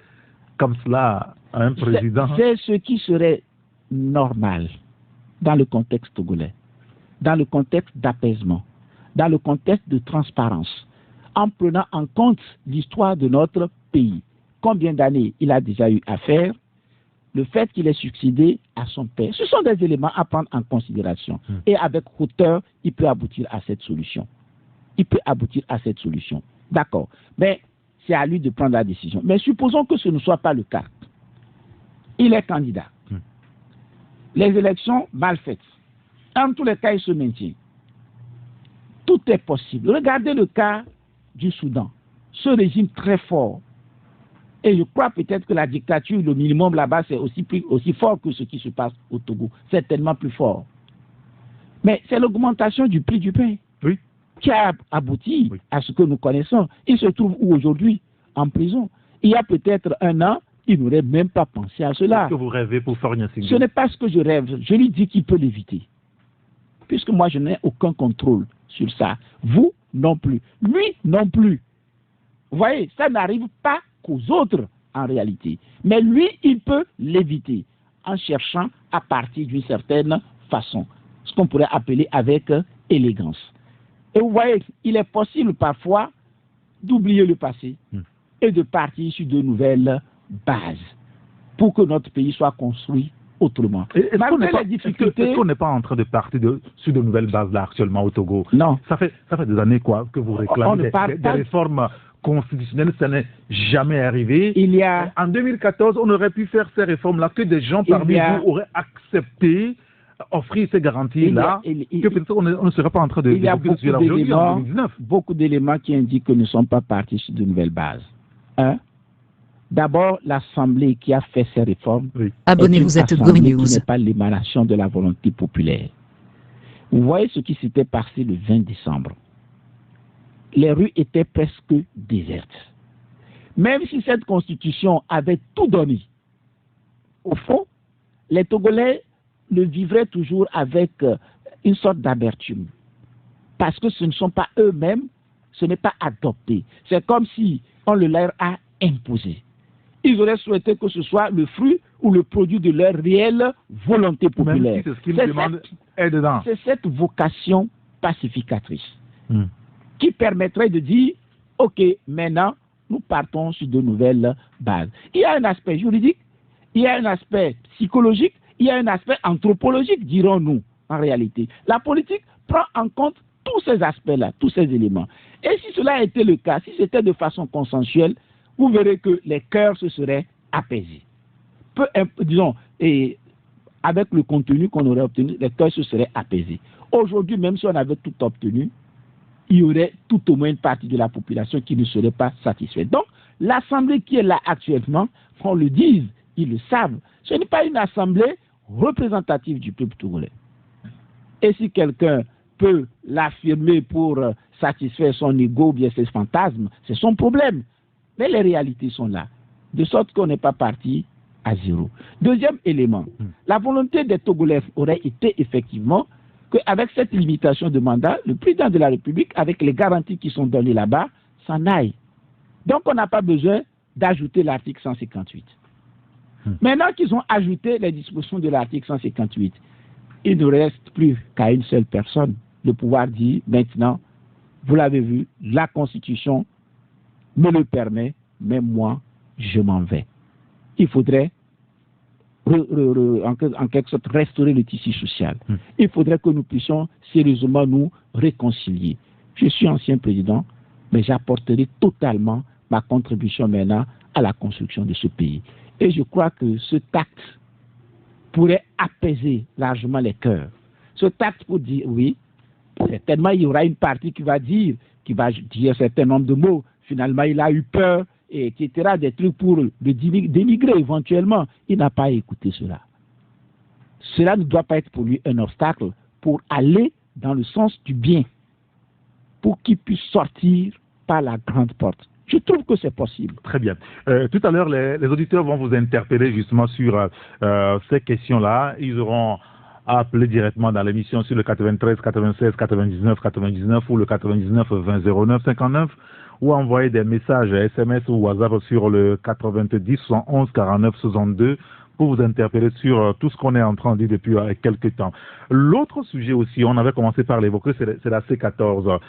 comme cela à un président. C'est ce qui serait normal dans le contexte togolais, dans le contexte d'apaisement, dans le contexte de transparence, en prenant en compte l'histoire de notre pays. Combien d'années il a déjà eu à faire, le fait qu'il ait succédé à son père. Ce sont des éléments à prendre en considération. Et avec hauteur, il peut aboutir à cette solution. Il peut aboutir à cette solution. D'accord. Mais c'est à lui de prendre la décision. Mais supposons que ce ne soit pas le cas. Il est candidat. Les élections mal faites. En tous les cas, il se maintient. Tout est possible. Regardez le cas du Soudan. Ce régime très fort. Et je crois peut-être que la dictature, le minimum là-bas, c'est aussi fort que ce qui se passe au Togo. Certainement plus fort. Mais c'est l'augmentation du prix du pain qui a abouti à ce que nous connaissons. Il se trouve où aujourd'hui? En prison. Il y a peut-être un an, il n'aurait même pas pensé à cela. Est-ce que vous rêvez pour faire une Ce n'est pas ce que je rêve. Je lui dis qu'il peut l'éviter. Puisque moi, je n'ai aucun contrôle sur ça. Vous non plus. Lui non plus. Vous voyez, ça n'arrive pas qu'aux autres en réalité. Mais lui, il peut l'éviter en cherchant à partir d'une certaine façon. Ce qu'on pourrait appeler avec élégance. Et vous voyez, il est possible parfois d'oublier le passé et de partir sur de nouvelles bases pour que notre pays soit construit autrement. Est-ce qu'on n'est pas en train de partir sur de nouvelles bases là actuellement au Togo? Non. Ça fait des années que vous réclamez des réformes constitutionnelles, ça n'est jamais arrivé. En 2014, on aurait pu faire ces réformes-là que des gens parmi vous auraient accepté offrir ces garanties-là, que peut-être on ne serait pas en train de développer ce sujet-là aujourd'hui, en 2019. Beaucoup d'éléments qui indiquent que nous ne sommes pas partis sur de nouvelles bases. D'abord, l'Assemblée qui a fait ces réformes. Abonnez-vous à Togo News. Qui n'est pas l'émanation de la volonté populaire. Vous voyez ce qui s'était passé le 20 décembre. Les rues étaient presque désertes. Même si cette constitution avait tout donné, au fond, les Togolais le vivraient toujours avec une sorte d'amertume. Parce que ce ne sont pas eux-mêmes, ce n'est pas adopté. C'est comme si on le leur a imposé. Ils auraient souhaité que ce soit le fruit ou le produit de leur réelle volonté populaire. C'est ce qu'ils demandent est dedans. C'est cette vocation pacificatrice qui permettrait de dire, OK, maintenant, nous partons sur de nouvelles bases. Il y a un aspect juridique, il y a un aspect psychologique, il y a un aspect anthropologique, dirons-nous, en réalité. La politique prend en compte tous ces aspects-là, tous ces éléments. Et si cela était le cas, si c'était de façon consensuelle, vous verrez que les cœurs se seraient apaisés. Disons, et avec le contenu qu'on aurait obtenu, les cœurs se seraient apaisés. Aujourd'hui, même si on avait tout obtenu, il y aurait tout au moins une partie de la population qui ne serait pas satisfaite. Donc, l'Assemblée qui est là actuellement, qu'on le dise, ils le savent, ce n'est pas une Assemblée représentative du peuple togolais. Et si quelqu'un peut l'affirmer pour satisfaire son ego ou bien ses fantasmes, c'est son problème. Mais les réalités sont là. De sorte qu'on n'est pas parti à zéro. Deuxième élément, la volonté des Togolais aurait été effectivement qu'avec cette limitation de mandat, le président de la République, avec les garanties qui sont données là-bas, s'en aille. Donc on n'a pas besoin d'ajouter l'article 158. Maintenant qu'ils ont ajouté les dispositions de l'article 158, il ne reste plus qu'à une seule personne de pouvoir dire maintenant, vous l'avez vu, la Constitution me le permet, mais moi, je m'en vais. Il faudrait en quelque sorte restaurer le tissu social. Il faudrait que nous puissions sérieusement nous réconcilier. Je suis ancien président, mais j'apporterai totalement ma contribution maintenant à la construction de ce pays. Et je crois que ce tact pourrait apaiser largement les cœurs. Ce tact pour dire oui, certainement il y aura une partie qui va dire un certain nombre de mots. Finalement, il a eu peur, etc., des trucs pour le dénigrer éventuellement. Il n'a pas écouté cela. Cela ne doit pas être pour lui un obstacle pour aller dans le sens du bien, pour qu'il puisse sortir par la grande porte. Je trouve que c'est possible. Très bien. Tout à l'heure, les auditeurs vont vous interpeller justement sur ces questions-là. Ils auront à appeler directement dans l'émission sur le 93 96 99 99 ou le 99 20 09 59 ou envoyer des messages SMS ou WhatsApp sur le 90 111 49 62 pour vous interpeller sur tout ce qu'on est en train de dire depuis quelques temps. L'autre sujet aussi, on avait commencé par l'évoquer, c'est la C14.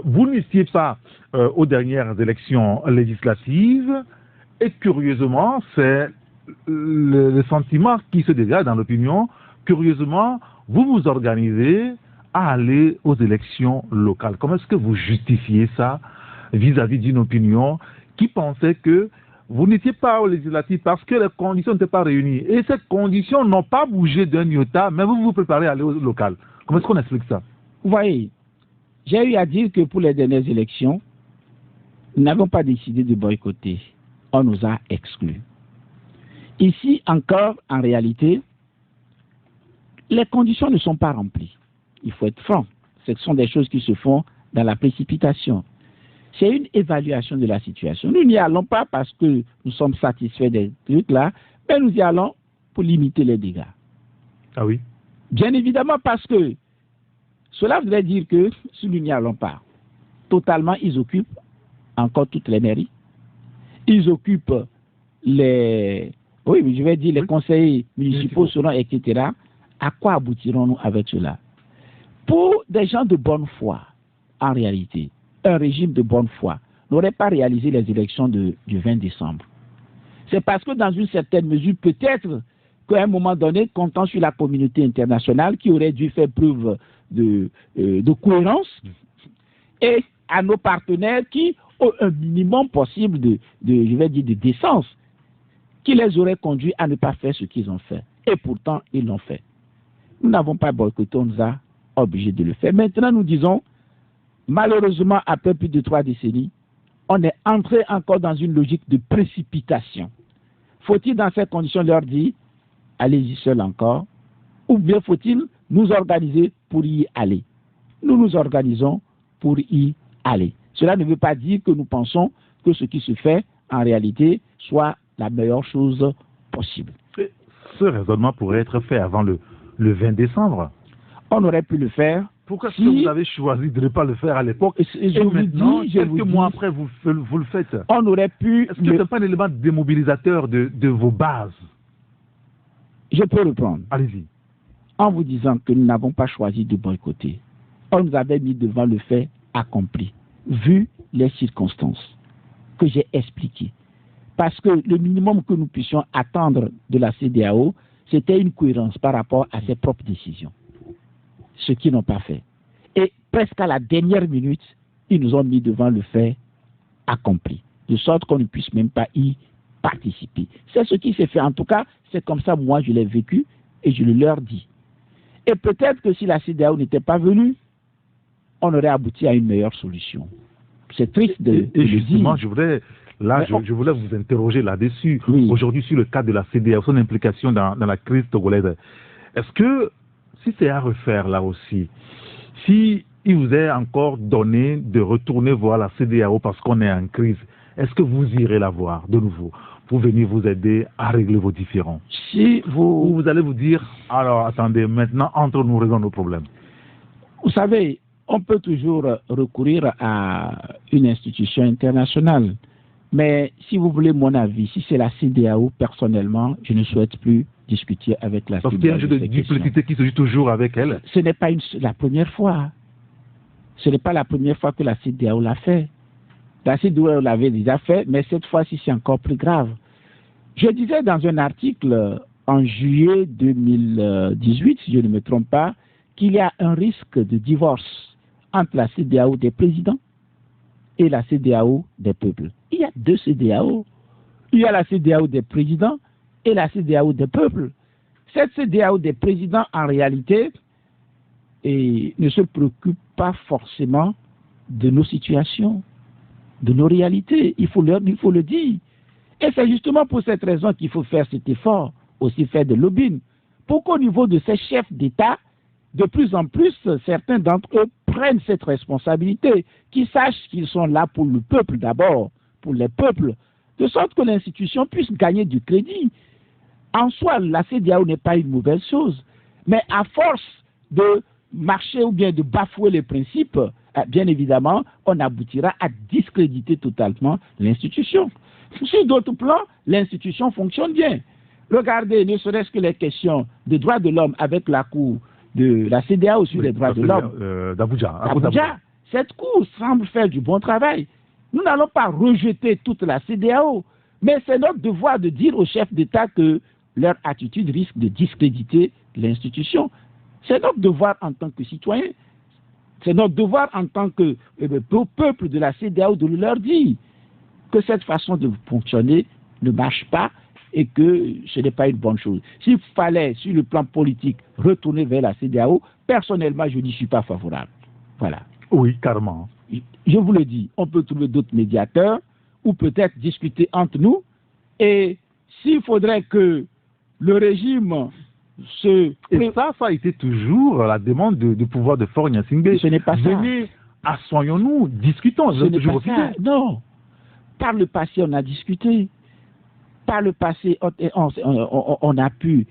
Vous n'étiez pas aux dernières élections législatives et curieusement, c'est le sentiment qui se dégage dans l'opinion. Curieusement, vous vous organisez à aller aux élections locales. Comment est-ce que vous justifiez ça vis-à-vis d'une opinion qui pensait que vous n'étiez pas aux législatives parce que les conditions n'étaient pas réunies. Et ces conditions n'ont pas bougé d'un iota, mais vous vous préparez à aller au local. Comment est-ce qu'on explique ça? Vous voyez, j'ai eu à dire que pour les dernières élections, nous n'avons pas décidé de boycotter. On nous a exclus. Ici encore, en réalité, les conditions ne sont pas remplies. Il faut être franc. Ce sont des choses qui se font dans la précipitation. C'est une évaluation de la situation. Nous n'y allons pas parce que nous sommes satisfaits des trucs là, mais nous y allons pour limiter les dégâts. Ah oui? Bien évidemment parce que cela voudrait dire que si nous n'y allons pas, totalement ils occupent encore toutes les mairies. Ils occupent les conseils municipaux, etc. À quoi aboutirons-nous avec cela? Pour des gens de bonne foi, en réalité, un régime de bonne foi n'aurait pas réalisé les élections du 20 décembre. C'est parce que dans une certaine mesure, peut-être qu'à un moment donné, comptant sur la communauté internationale qui aurait dû faire preuve de cohérence et à nos partenaires qui ont un minimum possible de décence qui les aurait conduits à ne pas faire ce qu'ils ont fait. Et pourtant, ils l'ont fait. Nous n'avons pas boycotté, on nous a obligés de le faire. Maintenant, nous disons, malheureusement, après plus de 3 décennies, on est entré encore dans une logique de précipitation. Faut-il dans ces conditions leur dire, allez-y seul encore, ou bien faut-il nous organiser pour y aller? Nous nous organisons pour y aller. Cela ne veut pas dire que nous pensons que ce qui se fait, en réalité, soit la meilleure chose possible. Ce raisonnement pourrait être fait avant le 20 décembre. On aurait pu le faire. Pourquoi est-ce que vous avez choisi de ne pas le faire à l'époque et maintenant, quelques mois après, vous le faites? On aurait pu... Est-ce que ce n'est pas un élément démobilisateur de vos bases? Je peux reprendre. Allez-y. En vous disant que nous n'avons pas choisi de boycotter. On nous avait mis devant le fait accompli, vu les circonstances que j'ai expliquées. Parce que le minimum que nous puissions attendre de la CEDEAO, c'était une cohérence par rapport à ses propres décisions. Ce qu'ils n'ont pas fait. Et presque à la dernière minute, ils nous ont mis devant le fait accompli. De sorte qu'on ne puisse même pas y participer. C'est ce qui s'est fait. En tout cas, c'est comme ça, moi, je l'ai vécu et je le leur dis. Et peut-être que si la CEDEAO n'était pas venue, on aurait abouti à une meilleure solution. C'est triste de Et le justement, dire. je voulais vous interroger là-dessus. Oui. Aujourd'hui, sur le cas de la CEDEAO, son implication dans la crise togolaise. Est-ce que, si c'est à refaire là aussi, si il vous est encore donné de retourner voir la CEDEAO parce qu'on est en crise, est-ce que vous irez la voir de nouveau pour venir vous aider à régler vos différends? Ou vous allez vous dire, alors attendez, maintenant, entre nous, résolvons nos problèmes. Vous savez, on peut toujours recourir à une institution internationale. Mais si vous voulez mon avis, si c'est la CEDEAO, personnellement, je ne souhaite plus discuter avec la CEDEAO. Parce qu'il y a un jeu de duplicité qui se joue toujours avec elle. Ce n'est pas la première fois. Ce n'est pas la première fois que la CEDEAO l'a fait. La CEDEAO l'avait déjà fait, mais cette fois-ci, c'est encore plus grave. Je disais dans un article en juillet 2018, si je ne me trompe pas, qu'il y a un risque de divorce entre la CEDEAO des présidents et la CEDEAO des peuples. Il y a deux CEDEAO. Il y a la CEDEAO des présidents et la CEDEAO des peuples. Cette CEDEAO des présidents, en réalité, ne se préoccupe pas forcément de nos situations, de nos réalités. Il faut le dire. Et c'est justement pour cette raison qu'il faut faire cet effort, aussi faire de lobbying, pour qu'au niveau de ces chefs d'État, de plus en plus, certains d'entre eux prennent cette responsabilité, qu'ils sachent qu'ils sont là pour le peuple d'abord, pour les peuples, de sorte que l'institution puisse gagner du crédit. En soi, la CEDEAO n'est pas une mauvaise chose, mais à force de marcher ou bien de bafouer les principes, bien évidemment, on aboutira à discréditer totalement l'institution. Sur d'autres plans, l'institution fonctionne bien. Regardez, ne serait-ce que les questions de droits de l'homme avec la Cour de la CEDEAO sur les droits de l'homme. D'Abuja. Cette Cour semble faire du bon travail. Nous n'allons pas rejeter toute la CEDEAO, mais c'est notre devoir de dire aux chefs d'État que leur attitude risque de discréditer l'institution. C'est notre devoir en tant que citoyens. C'est notre devoir en tant que peuple de la CEDEAO de leur dire que cette façon de fonctionner ne marche pas et que ce n'est pas une bonne chose. S'il fallait, sur le plan politique, retourner vers la CEDEAO, personnellement, je n'y suis pas favorable. Voilà. Oui, carrément. Je vous le dis, on peut trouver d'autres médiateurs ou peut-être discuter entre nous. Et s'il faudrait que le régime se... Et ça a été toujours la demande du pouvoir de Faure Gnassingbé. Ce n'est pas ça. Venez, assoyons-nous, discutons. Ce n'est pas ça. Non. Par le passé, on a discuté. Par le passé, on a pu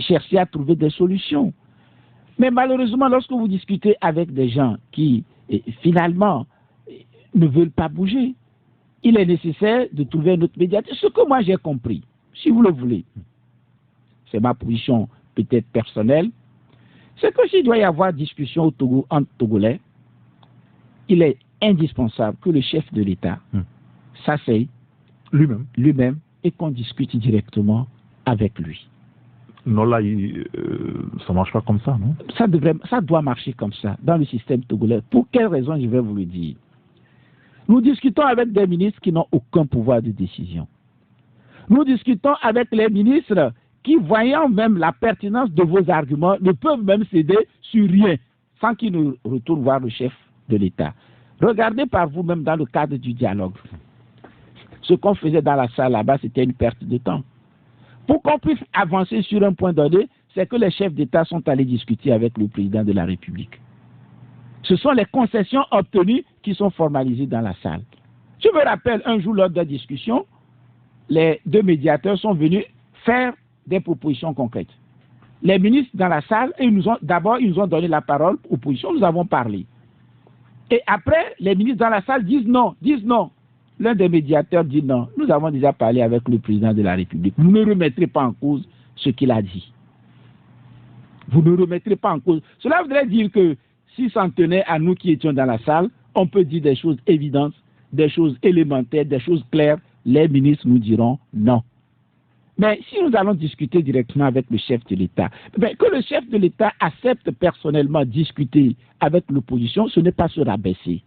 chercher à trouver des solutions. Mais malheureusement, lorsque vous discutez avec des gens qui, finalement, ne veulent pas bouger, il est nécessaire de trouver un autre médiateur. Ce que moi j'ai compris, si vous le voulez, c'est ma position peut-être personnelle, c'est que s'il doit y avoir discussion au Togo, entre Togolais, il est indispensable que le chef de l'État s'asseye lui-même et qu'on discute directement avec lui. Non, là, ça ne marche pas comme ça, non? Ça doit marcher comme ça, dans le système togolais. Pour quelle raison, je vais vous le dire. Nous discutons avec des ministres qui n'ont aucun pouvoir de décision. Nous discutons avec les ministres qui, voyant même la pertinence de vos arguments, ne peuvent même céder sur rien, sans qu'ils ne retournent voir le chef de l'État. Regardez par vous-même dans le cadre du dialogue. Ce qu'on faisait dans la salle là-bas, c'était une perte de temps. Pour qu'on puisse avancer sur un point donné, c'est que les chefs d'État sont allés discuter avec le président de la République. Ce sont les concessions obtenues qui sont formalisées dans la salle. Je me rappelle un jour lors de la discussion, les deux médiateurs sont venus faire des propositions concrètes. Les ministres dans la salle, ils nous ont donné la parole aux positions, nous avons parlé. Et après, les ministres dans la salle disent non. L'un des médiateurs dit non, nous avons déjà parlé avec le président de la République. Vous ne remettrez pas en cause ce qu'il a dit. Vous ne remettrez pas en cause. Cela voudrait dire que si s'en tenait à nous qui étions dans la salle, on peut dire des choses évidentes, des choses élémentaires, des choses claires. Les ministres nous diront non. Mais si nous allons discuter directement avec le chef de l'État, que le chef de l'État accepte personnellement discuter avec l'opposition, ce n'est pas se rabaisser.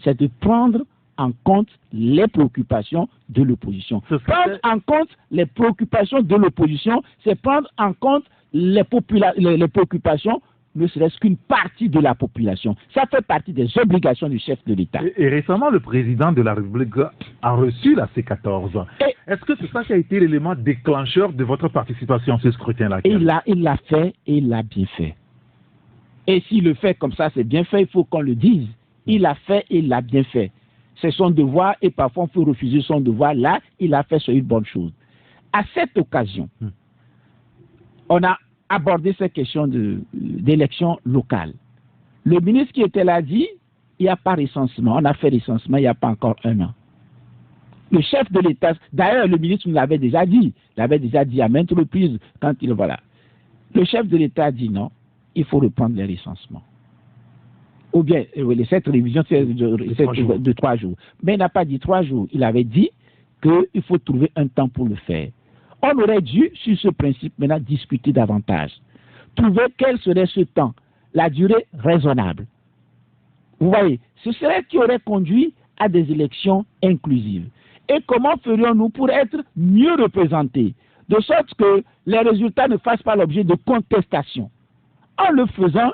C'est de prendre en compte les préoccupations de l'opposition. Prendre en compte les préoccupations de l'opposition, c'est prendre en compte les préoccupations ne serait-ce qu'une partie de la population. Ça fait partie des obligations du chef de l'État. Et récemment, le président de la République a reçu la C14. Est-ce que c'est ça qui a été l'élément déclencheur de votre participation à ce scrutin-là? Il l'a fait et il l'a bien fait. Et s'il le fait comme ça, c'est bien fait, il faut qu'on le dise. Il l'a fait et il l'a bien fait. C'est son devoir et parfois on peut refuser son devoir. Là, il a fait sur une bonne chose. À cette occasion, on a abordé cette question d'élection locale. Le ministre qui était là dit, il n'y a pas recensement. On a fait recensement il n'y a pas encore 1 an. Le chef de l'État, d'ailleurs le ministre nous l'avait déjà dit. Il l'avait déjà dit à maintes reprises quand il, voilà. Le chef de l'État a dit non, il faut reprendre les recensements. Ou bien, cette révision de 3 jours. Mais il n'a pas dit 3 jours. Il avait dit qu'il faut trouver un temps pour le faire. On aurait dû, sur ce principe, maintenant discuter davantage. Trouver quel serait ce temps, la durée raisonnable. Vous voyez, ce serait qui aurait conduit à des élections inclusives. Et comment ferions-nous pour être mieux représentés, de sorte que les résultats ne fassent pas l'objet de contestation. En le faisant,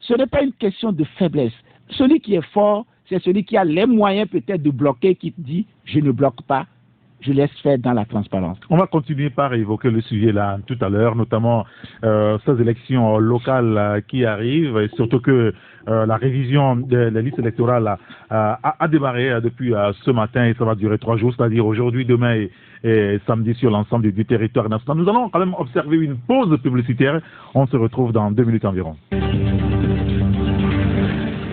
ce n'est pas une question de faiblesse. Celui qui est fort, c'est celui qui a les moyens peut-être de bloquer, qui dit « je ne bloque pas, je laisse faire dans la transparence ». On va continuer par évoquer le sujet là tout à l'heure, notamment ces élections locales qui arrivent, et surtout que la révision des listes électorales a démarré depuis ce matin et ça va durer 3 jours, c'est-à-dire aujourd'hui, demain et samedi sur l'ensemble du territoire national. Nous allons quand même observer une pause publicitaire. On se retrouve dans 2 minutes environ.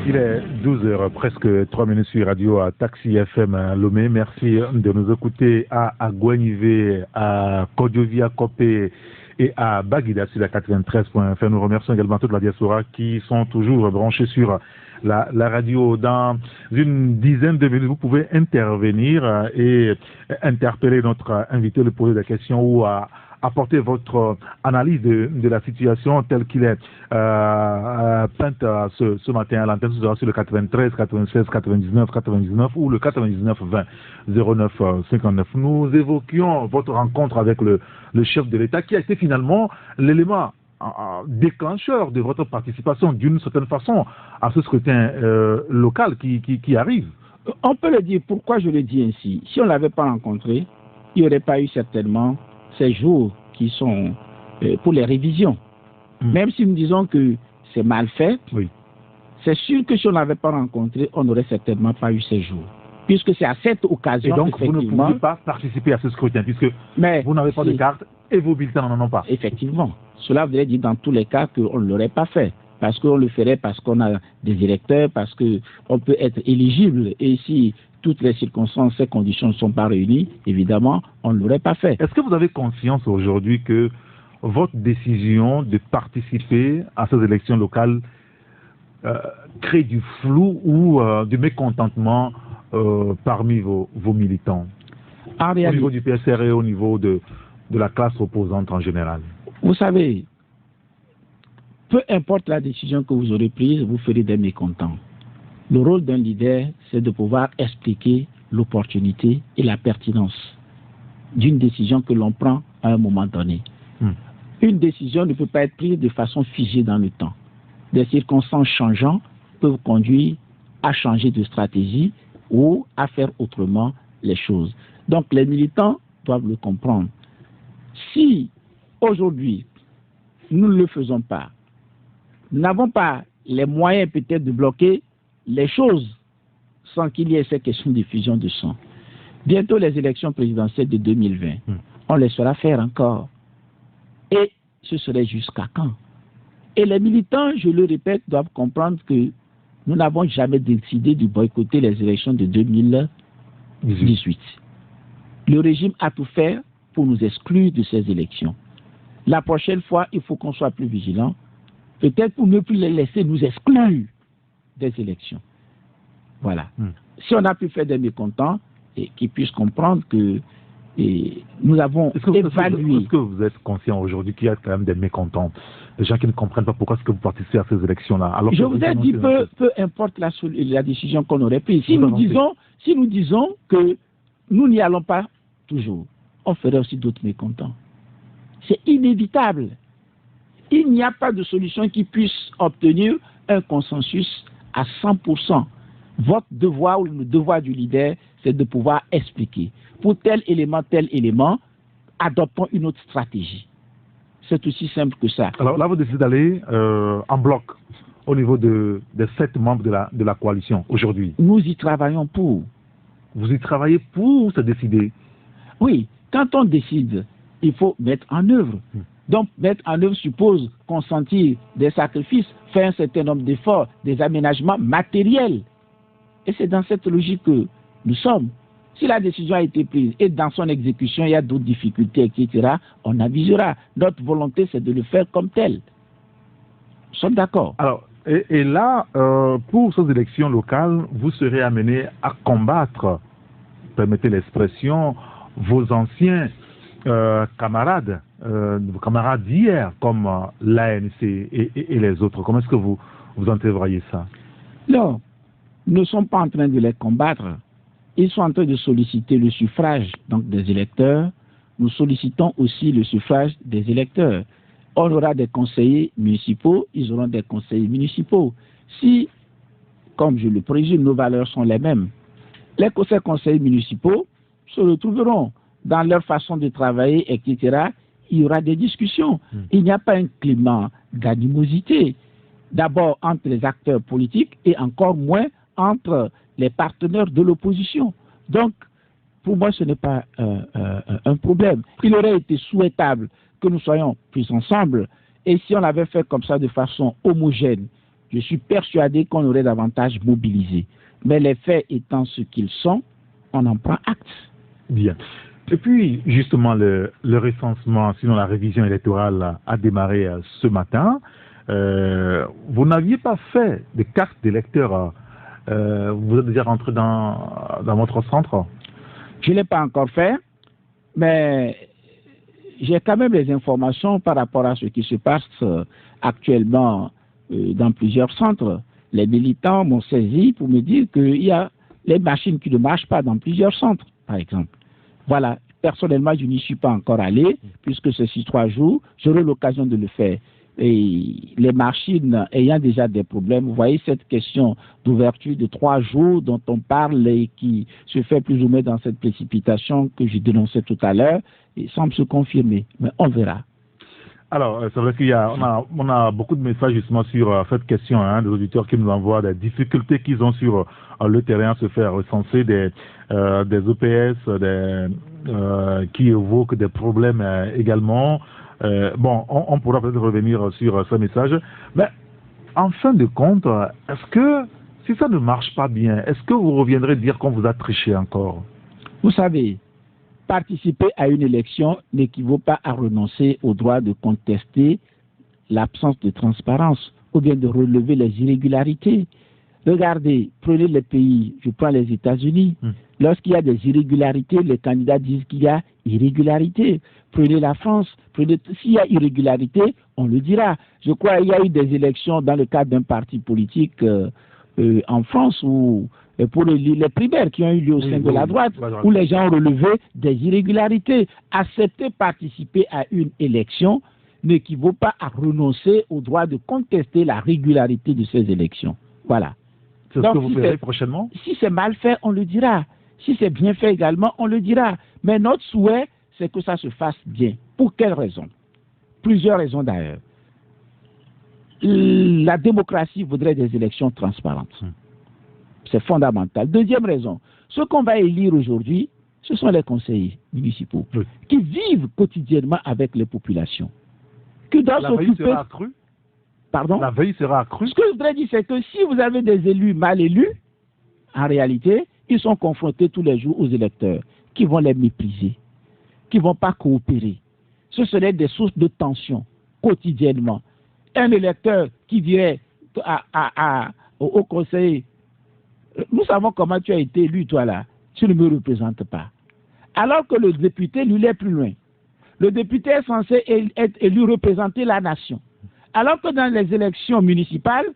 Il est 12h, presque 3 minutes sur Radio à Taxi FM Lomé. Merci de nous écouter à Guenivé, à Kodjovia, Kopé et à Baguida sur la 93.fm. Nous remercions également toute la diaspora qui sont toujours branchés sur la radio. Dans une dizaine de minutes, vous pouvez intervenir et interpeller notre invité, lui poser des questions ou apporter votre analyse de la situation telle qu'il est peinte ce matin à l'antenne sur le 93, 96, 99 ou le 99 20 09 59. Nous évoquions votre rencontre avec le chef de l'État qui a été finalement l'élément déclencheur de votre participation d'une certaine façon à ce scrutin local qui arrive. On peut le dire, pourquoi je le dis ainsi? Si on ne l'avait pas rencontré, il n'y aurait pas eu certainement ces jours qui sont pour les révisions. Même si nous disons que c'est mal fait, oui. C'est sûr que si on ne l'avait pas rencontré, on n'aurait certainement pas eu ces jours. Puisque c'est à cette occasion, et donc vous ne pouvez pas participer à ce scrutin, puisque vous n'avez pas de carte et vos bulletins n'en ont pas. Effectivement. Cela voudrait dire dans tous les cas qu'on ne l'aurait pas fait. Parce qu'on le ferait parce qu'on a des électeurs, parce qu'on peut être éligible. Et si toutes les circonstances, ces conditions ne sont pas réunies, évidemment, on ne l'aurait pas fait. Est-ce que vous avez conscience aujourd'hui que votre décision de participer à ces élections locales crée du flou ou du mécontentement parmi vos militants, au niveau du PSR et au niveau de la classe opposante en général? Vous savez, peu importe la décision que vous aurez prise, vous ferez des mécontents. Le rôle d'un leader, c'est de pouvoir expliquer l'opportunité et la pertinence d'une décision que l'on prend à un moment donné. Une décision ne peut pas être prise de façon figée dans le temps. Des circonstances changeantes peuvent conduire à changer de stratégie ou à faire autrement les choses. Donc les militants doivent le comprendre. Si aujourd'hui, nous ne le faisons pas, nous n'avons pas les moyens peut-être de bloquer les choses sans qu'il y ait ces questions de fusion de sang. Bientôt les élections présidentielles de 2020, on les fera faire encore. Et ce serait jusqu'à quand? Et les militants, je le répète, doivent comprendre que nous n'avons jamais décidé de boycotter les élections de 2018. Le régime a tout fait pour nous exclure de ces élections. La prochaine fois, il faut qu'on soit plus vigilant, peut-être pour ne plus les laisser nous exclure des élections. Voilà. Si on a pu faire des mécontents, et qu'ils puissent comprendre que nous avons évalué. Est-ce que vous êtes conscient aujourd'hui qu'il y a quand même des mécontents, des gens qui ne comprennent pas pourquoi est-ce que vous participez à ces élections-là? Je vous ai dit, peu importe la décision qu'on aurait prise. Si nous disons que nous n'y allons pas toujours, on ferait aussi d'autres mécontents. C'est inévitable. Il n'y a pas de solution qui puisse obtenir un consensus à 100%. Votre devoir ou le devoir du leader, c'est de pouvoir expliquer. Pour tel élément, adoptons une autre stratégie. C'est aussi simple que ça. Alors là, vous décidez d'aller en bloc au niveau des 7 membres de la coalition aujourd'hui. Nous y travaillons pour. Vous y travaillez pour se décider? Oui, quand on décide, il faut mettre en œuvre. Donc, mettre en œuvre suppose consentir des sacrifices, faire un certain nombre d'efforts, des aménagements matériels. Et c'est dans cette logique que nous sommes. Si la décision a été prise et dans son exécution, il y a d'autres difficultés, etc., on avisera. Notre volonté, c'est de le faire comme tel. Nous sommes d'accord. Alors, et là, pour ces élections locales, vous serez amené à combattre, permettez l'expression, vos anciens camarades, vos camarades d'hier, comme l'ANC et les autres. Comment est-ce que vous entrevoyez ça? Non, nous ne sommes pas en train de les combattre. Ils sont en train de solliciter le suffrage donc, des électeurs. Nous sollicitons aussi le suffrage des électeurs. On aura des conseillers municipaux, ils auront des conseillers municipaux. Si, comme je le présume, nos valeurs sont les mêmes, les conseillers municipaux se retrouveront dans leur façon de travailler, etc. Il y aura des discussions. Il n'y a pas un climat d'animosité. D'abord entre les acteurs politiques et encore moins entre les partenaires de l'opposition. Donc, pour moi, ce n'est pas un problème. Il aurait été souhaitable que nous soyons plus ensemble. Et si on l'avait fait comme ça de façon homogène, je suis persuadé qu'on aurait davantage mobilisé. Mais les faits étant ce qu'ils sont, on en prend acte. Bien. Et puis, justement, le recensement, sinon la révision électorale a démarré ce matin. Vous n'aviez pas fait de carte d'électeur. Vous êtes déjà rentré dans votre centre? Je ne l'ai pas encore fait, mais j'ai quand même les informations par rapport à ce qui se passe actuellement dans plusieurs centres. Les militants m'ont saisi pour me dire qu'il y a les machines qui ne marchent pas dans plusieurs centres, par exemple. Voilà, personnellement, je n'y suis pas encore allé, puisque ceci 3 jours, j'aurai l'occasion de le faire. Et les machines ayant déjà des problèmes, vous voyez cette question d'ouverture de 3 jours dont on parle et qui se fait plus ou moins dans cette précipitation que j'ai dénoncée tout à l'heure, il semble se confirmer, mais on verra. Alors, c'est vrai on a beaucoup de messages justement sur cette question, des auditeurs qui nous envoient des difficultés qu'ils ont sur le terrain, se faire recenser des OPS qui évoquent des problèmes également. Bon, on pourra peut-être revenir sur ce message, mais en fin de compte, est-ce que si ça ne marche pas bien, est-ce que vous reviendrez dire qu'on vous a triché encore? Vous savez, participer à une élection n'équivaut pas à renoncer au droit de contester l'absence de transparence ou bien de relever les irrégularités. Regardez, prenez les pays, je prends les États-Unis. Lorsqu'il y a des irrégularités, les candidats disent qu'il y a irrégularité. Prenez la France, s'il y a irrégularité, on le dira. Je crois qu'il y a eu des élections dans le cadre d'un parti politique en France où pour les primaires qui ont eu lieu au sein de la droite, où les gens ont relevé des irrégularités. Accepter participer à une élection n'équivaut pas à renoncer au droit de contester la régularité de ces élections. Voilà. C'est ce que vous ferez prochainement? Si c'est mal fait, on le dira. Si c'est bien fait également, on le dira. Mais notre souhait, c'est que ça se fasse bien. Pour quelles raisons? Plusieurs raisons d'ailleurs. La démocratie voudrait des élections transparentes. C'est fondamental. Deuxième raison, ce qu'on va élire aujourd'hui, ce sont les conseillers municipaux qui vivent quotidiennement avec les populations. Qui doivent s'occuper... La veille sera accrue? Pardon? La veille sera accrue? Ce que je voudrais dire, c'est que si vous avez des élus mal élus, en réalité, ils sont confrontés tous les jours aux électeurs qui vont les mépriser, qui ne vont pas coopérer. Ce seraient des sources de tension quotidiennement. Un électeur qui dirait au conseiller, nous savons comment tu as été élu, toi là, tu ne me représentes pas. Alors que le député, lui, est plus loin. Le député est censé être élu représenter la nation. Alors que dans les élections municipales,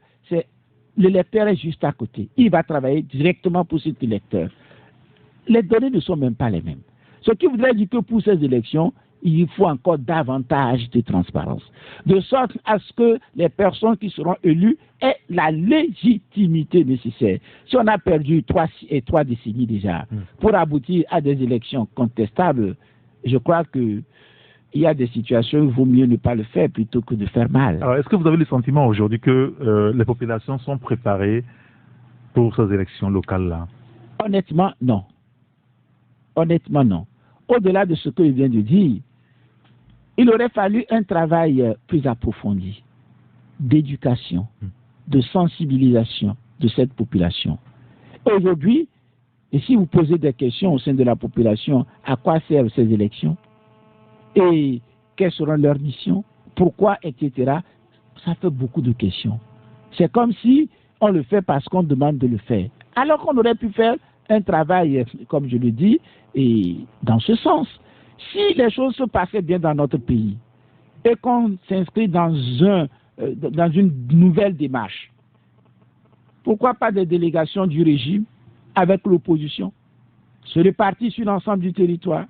l'électeur est juste à côté. Il va travailler directement pour cet électeur. Les données ne sont même pas les mêmes. Ce qui voudrait dire que pour ces élections, il faut encore davantage de transparence. De sorte à ce que les personnes qui seront élues aient la légitimité nécessaire. Si on a perdu 3 décennies déjà pour aboutir à des élections contestables, je crois que il y a des situations où il vaut mieux ne pas le faire plutôt que de faire mal. Alors, est-ce que vous avez le sentiment aujourd'hui que les populations sont préparées pour ces élections locales-là? Honnêtement, non. Honnêtement, non. Au-delà de ce que je viens de dire, il aurait fallu un travail plus approfondi d'éducation, de sensibilisation de cette population. Aujourd'hui, et si vous posez des questions au sein de la population, à quoi servent ces élections? Et quelles seront leurs missions? Pourquoi, etc. Ça fait beaucoup de questions. C'est comme si on le fait parce qu'on demande de le faire. Alors qu'on aurait pu faire un travail, comme je le dis, et dans ce sens. Si les choses se passaient bien dans notre pays et qu'on s'inscrit dans une nouvelle démarche, pourquoi pas des délégations du régime avec l'opposition, se répartir sur l'ensemble du territoire,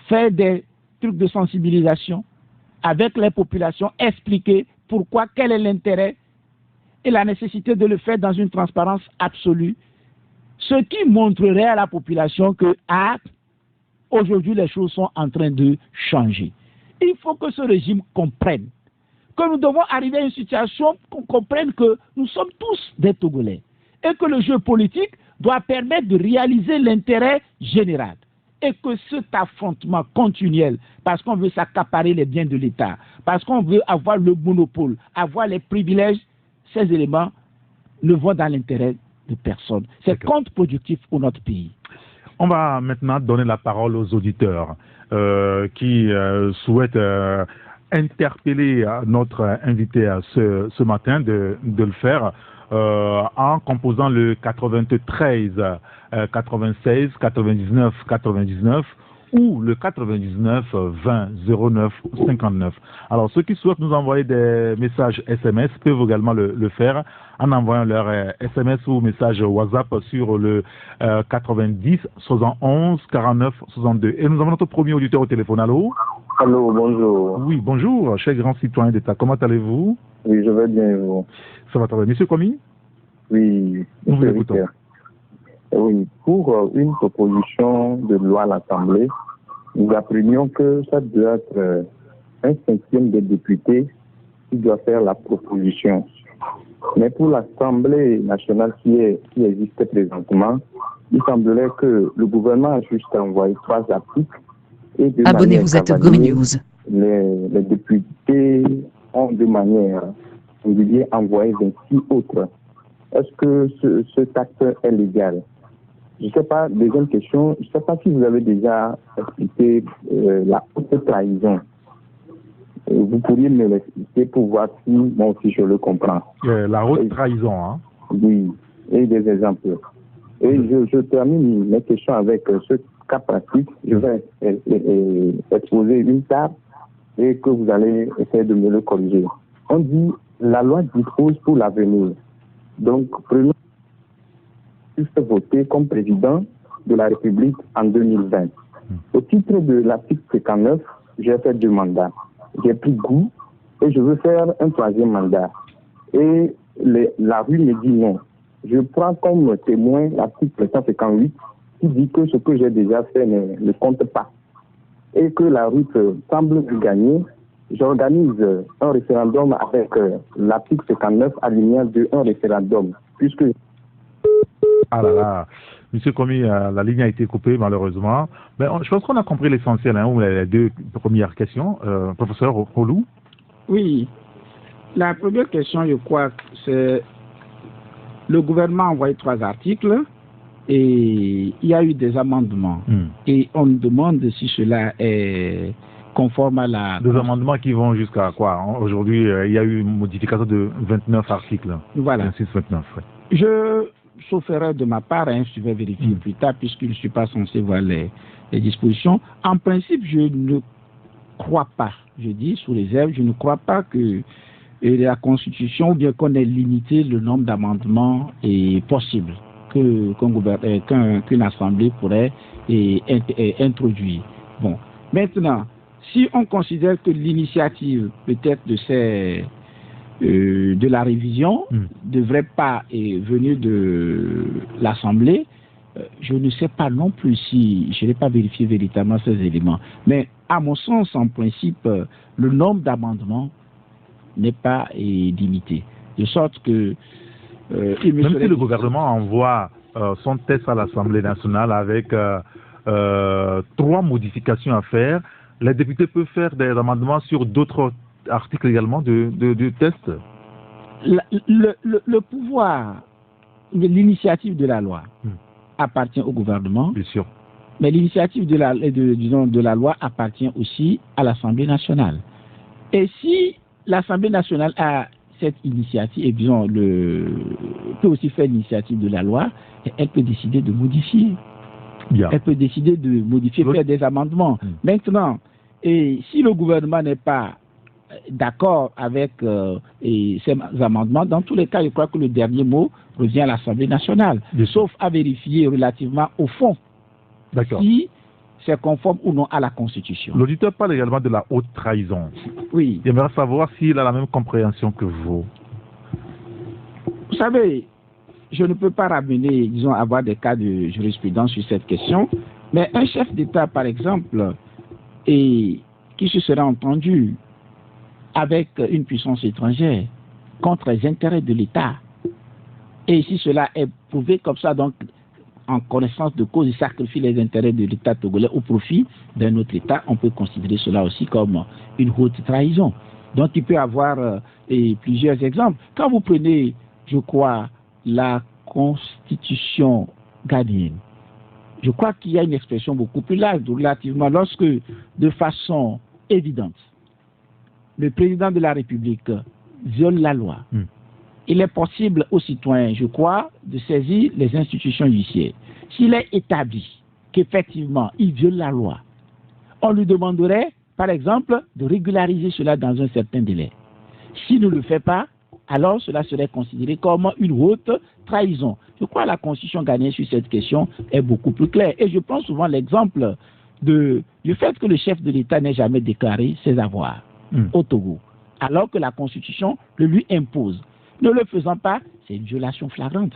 faire des trucs de sensibilisation avec les populations, expliquer pourquoi, quel est l'intérêt et la nécessité de le faire dans une transparence absolue, ce qui montrerait à la population que aujourd'hui les choses sont en train de changer. Il faut que ce régime comprenne que nous devons arriver à une situation qu'on comprenne que nous sommes tous des Togolais et que le jeu politique doit permettre de réaliser l'intérêt général. Et que cet affrontement continuel, parce qu'on veut s'accaparer les biens de l'État, parce qu'on veut avoir le monopole, avoir les privilèges, ces éléments ne vont dans l'intérêt de personne. C'est contre-productif pour notre pays. On va maintenant donner la parole aux auditeurs qui souhaitent interpeller notre invité ce matin de le faire en composant le 93 96 99 99 ou le 99 20 09 59. Alors ceux qui souhaitent nous envoyer des messages SMS peuvent également le faire en envoyant leur SMS ou message WhatsApp sur le 90 71 49 62. Et nous avons notre premier auditeur au téléphone. Allô? Allô, bonjour. Oui, bonjour, cher grand citoyen d'État. Comment allez-vous? Oui, je vais bien et vous? Ça va très bien. Monsieur Komi? Oui, nous vous écoutons. Oui, pour une proposition de loi à l'Assemblée, nous apprenions que ça doit être un cinquième des députés qui doit faire la proposition. Mais pour l'Assemblée nationale qui existe présentement, il semblerait que le gouvernement a juste envoyé 3 articles. Et abonnez-vous à Gomi News. Les députés ont de manière régulière envoyé 26 autres. Est-ce que ce acte est légal? Je ne sais pas, deuxième question, je ne sais pas si vous avez déjà expliqué la haute trahison. Vous pourriez me l'expliquer pour voir si moi aussi je le comprends. La haute trahison, hein? Oui, et des exemples. Et je termine mes questions avec ce cas pratique. Je vais exposer une table et que vous allez essayer de me le corriger. On dit la loi dispose pour l'avenir. Donc, prenons juste voter comme président de la République en 2020. Au titre de l'article 59, j'ai fait 2 mandats. J'ai pris goût et je veux faire un 3e mandat. Et la rue me dit non. Je prends comme témoin l'article 158 qui dit que ce que j'ai déjà fait ne compte pas. Et que la rue semble gagner. J'organise un référendum avec l'article 59 alinéa de un référendum. Puisque... Ah là là, Monsieur Komi, la ligne a été coupée malheureusement. Mais je pense qu'on a compris l'essentiel, ou les 2 premières questions. Professeur Rolou? Oui, la première question, je crois, c'est le gouvernement a envoyé 3 articles et il y a eu des amendements. Et on demande si cela est conforme à la... Des amendements qui vont jusqu'à quoi? Aujourd'hui, il y a eu une modification de 29 articles. Voilà. 26, 29, ouais. Je, sauf erreur de ma part, je vais vérifier plus tard puisque je ne suis pas censé voir les dispositions. En principe, je ne crois pas, je dis sous réserve, je ne crois pas que la Constitution, ou bien qu'on ait limité le nombre d'amendements possible qu'une assemblée pourrait introduire. Bon, maintenant, si on considère que l'initiative peut-être de la révision ne devrait pas venir de l'Assemblée, je ne sais pas non plus si je n'ai pas vérifié véritablement ces éléments. Mais à mon sens, en principe, le nombre d'amendements n'est pas limité. De sorte que... même si le gouvernement envoie son texte à l'Assemblée nationale avec 3 modifications à faire, les députés peuvent faire des amendements sur d'autres articles également du texte. Le pouvoir, l'initiative de la loi appartient au gouvernement. Bien sûr. Mais l'initiative de la loi appartient aussi à l'Assemblée nationale. Et si l'Assemblée nationale a cette initiative, et disons, peut aussi faire l'initiative de la loi, elle peut décider de modifier. Bien. Elle peut décider de modifier, faire des amendements. Maintenant, et si le gouvernement n'est pas d'accord avec ces amendements, dans tous les cas, je crois que le dernier mot revient à l'Assemblée nationale, sauf à vérifier relativement au fond si c'est conforme ou non à la Constitution. L'auditeur parle également de la haute trahison. Oui. J'aimerais savoir s'il a la même compréhension que vous. Vous savez, je ne peux pas ramener, disons, avoir des cas de jurisprudence sur cette question, mais un chef d'État, par exemple, qui se serait entendu avec une puissance étrangère contre les intérêts de l'État, et si cela est prouvé comme ça, donc en connaissance de cause, il sacrifie les intérêts de l'État togolais au profit d'un autre État, on peut considérer cela aussi comme une haute trahison. Donc il peut y avoir plusieurs exemples. Quand vous prenez, je crois, la Constitution ghanéenne, je crois qu'il y a une expression beaucoup plus large relativement lorsque, de façon évidente, le président de la République viole la loi. Il est possible aux citoyens, je crois, de saisir les institutions judiciaires. S'il est établi qu'effectivement il viole la loi, on lui demanderait, par exemple, de régulariser cela dans un certain délai. S'il ne le fait pas, alors cela serait considéré comme une haute trahison. Je crois que la Constitution ghanéenne sur cette question est beaucoup plus claire. Et je prends souvent l'exemple du fait que le chef de l'État n'ait jamais déclaré ses avoirs au Togo, alors que la Constitution le lui impose. Ne le faisant pas, c'est une violation flagrante.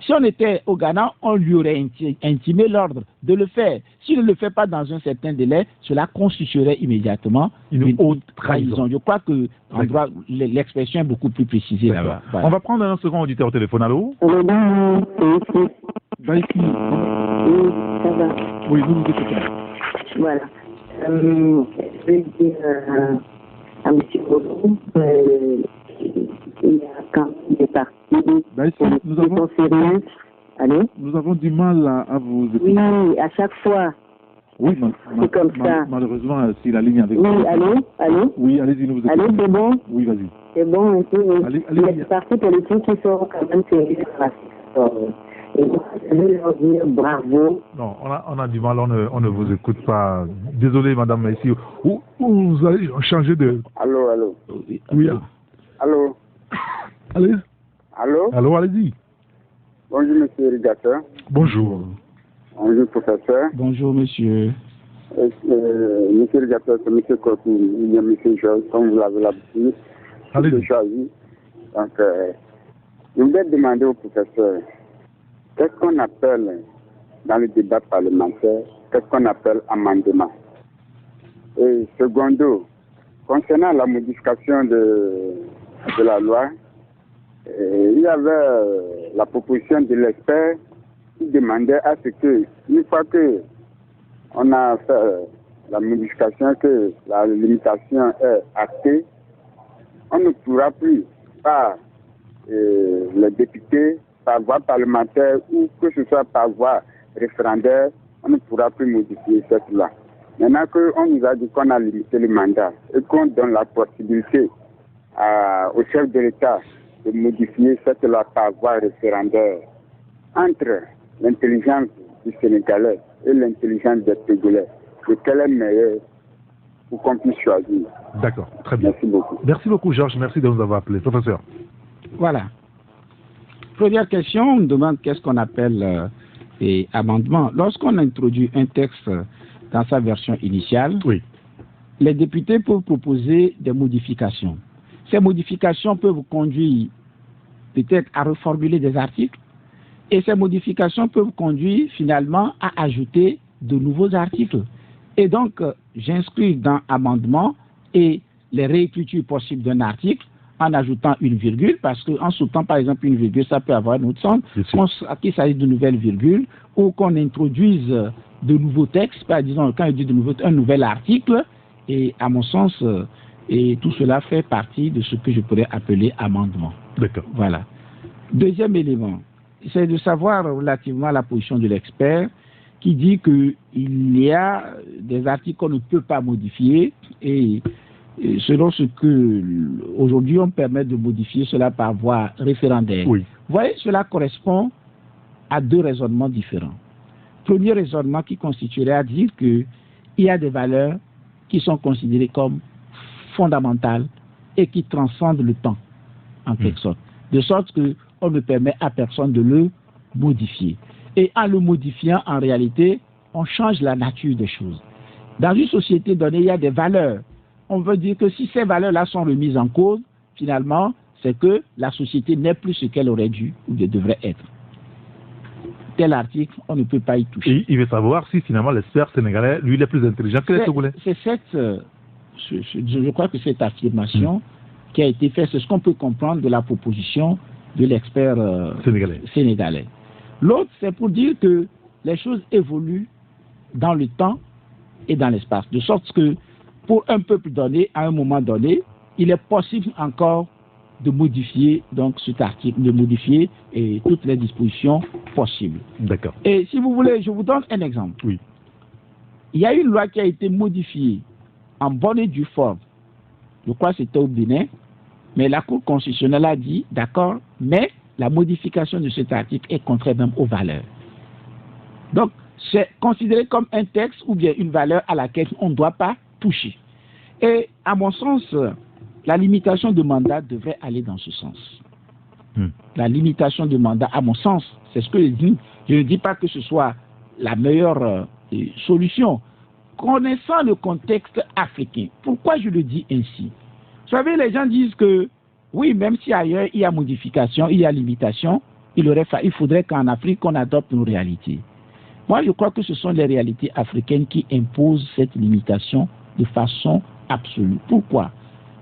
Si on était au Ghana, on lui aurait intimé l'ordre de le faire. S'il ne le fait pas dans un certain délai, cela constituerait immédiatement une haute trahison. Je crois que en droit, l'expression est beaucoup plus précisée là-bas. Voilà. On va prendre un second auditeur au téléphone. Allô? Oui, ça va. Oui, nous vous écoutons. Voilà. Je vais dire à M. Bodo, il y a quand des partis nous avons du mal à vous écouter. Oui, à chaque fois. Oui, c'est comme ça. Malheureusement, si la ligne avec vous. Oui, allô? Oui, allez-y, nous vous écoutons. Allô, c'est bon? Oui, vas-y. C'est bon, un peu, oui. Allez, les partis politiques qui sont quand même sérieux. Et je vais leur dire bravo. Non, on a du mal, on ne vous écoute pas. Désolé, madame, mais ici, où vous allez changer de... Allô? Oui. Allô? Allez. Allô, allez-y. Bonjour, monsieur Rigateur. Bonjour. Bonjour, professeur. Bonjour, monsieur. Monsieur Rigateur, c'est monsieur Kotou, il y a monsieur Georges, comme vous l'avez l'habitude. Allez-y. Donc, je voulais demander au professeur, qu'est-ce qu'on appelle, dans le débat parlementaire, qu'est-ce qu'on appelle amendement? Et secondo, concernant la modification de la loi, il y avait la proposition de l'expert qui demandait à ce que, une fois que on a fait la modification, que la limitation est actée, on ne pourra plus, par les députés, par voie parlementaire ou que ce soit par voie référendaire, on ne pourra plus modifier cette loi. Maintenant qu'on nous a dit qu'on a limité le mandat et qu'on donne la possibilité au chef de l'État de modifier cette loi par voie référendaire, entre l'intelligence du Sénégalais et l'intelligence des Togolais, lequel est meilleur pour qu'on puisse choisir. D'accord, très bien. Merci beaucoup. Merci beaucoup, Georges. Merci de nous avoir appelé. Professeur. Voilà. Première question, on demande qu'est-ce qu'on appelle amendement. Lorsqu'on introduit un texte dans sa version initiale, oui, les députés peuvent proposer des modifications. Ces modifications peuvent conduire peut-être à reformuler des articles, et ces modifications peuvent conduire finalement à ajouter de nouveaux articles. Et donc, j'inscris dans amendement et les réécritures possibles d'un article en ajoutant une virgule, parce qu'en sautant par exemple une virgule, ça peut avoir un autre sens, qu'il s'agit de nouvelles virgules, ou qu'on introduise de nouveaux textes, par exemple, quand il dit un nouvel article, et à mon sens, et tout cela fait partie de ce que je pourrais appeler amendement. D'accord. Voilà. Deuxième élément, c'est de savoir relativement à la position de l'expert qui dit qu'il y a des articles qu'on ne peut pas modifier et selon ce que aujourd'hui on permet de modifier cela par voie référendaire. Oui. Vous voyez, cela correspond à deux raisonnements différents. Premier raisonnement qui constituerait à dire qu'il y a des valeurs qui sont considérées comme fondamentales et qui transcendent le temps, en quelque sorte. De sorte qu'on ne permet à personne de le modifier. Et en le modifiant, en réalité, on change la nature des choses. Dans une société donnée, il y a des valeurs. On veut dire que si ces valeurs-là sont remises en cause, finalement, c'est que la société n'est plus ce qu'elle aurait dû ou devrait être. Tel article, on ne peut pas y toucher. Et il veut savoir si finalement l'expert sénégalais, lui, il est plus intelligent que les Togolais. C'est je crois que cette affirmation qui a été faite, c'est ce qu'on peut comprendre de la proposition de l'expert sénégalais. L'autre, c'est pour dire que les choses évoluent dans le temps et dans l'espace, de sorte que pour un peuple donné, à un moment donné, il est possible encore de modifier donc cet article, de modifier toutes les dispositions possibles. D'accord. Et si vous voulez, je vous donne un exemple. Oui. Il y a une loi qui a été modifiée en bonne et due forme. Je crois que c'était au Bénin, mais la Cour constitutionnelle a dit, d'accord, mais la modification de cet article est contraire même aux valeurs. Donc, c'est considéré comme un texte ou bien une valeur à laquelle on ne doit pas toucher. Et à mon sens, la limitation de mandat devrait aller dans ce sens. La limitation de mandat, à mon sens, c'est ce que je dis. Je ne dis pas que ce soit la meilleure solution. Connaissant le contexte africain, pourquoi je le dis ainsi? Vous savez, les gens disent que oui, même si ailleurs il y a modification, il y a limitation, il faudrait qu'en Afrique on adopte nos réalités. Moi, je crois que ce sont les réalités africaines qui imposent cette limitation de façon absolue. Pourquoi?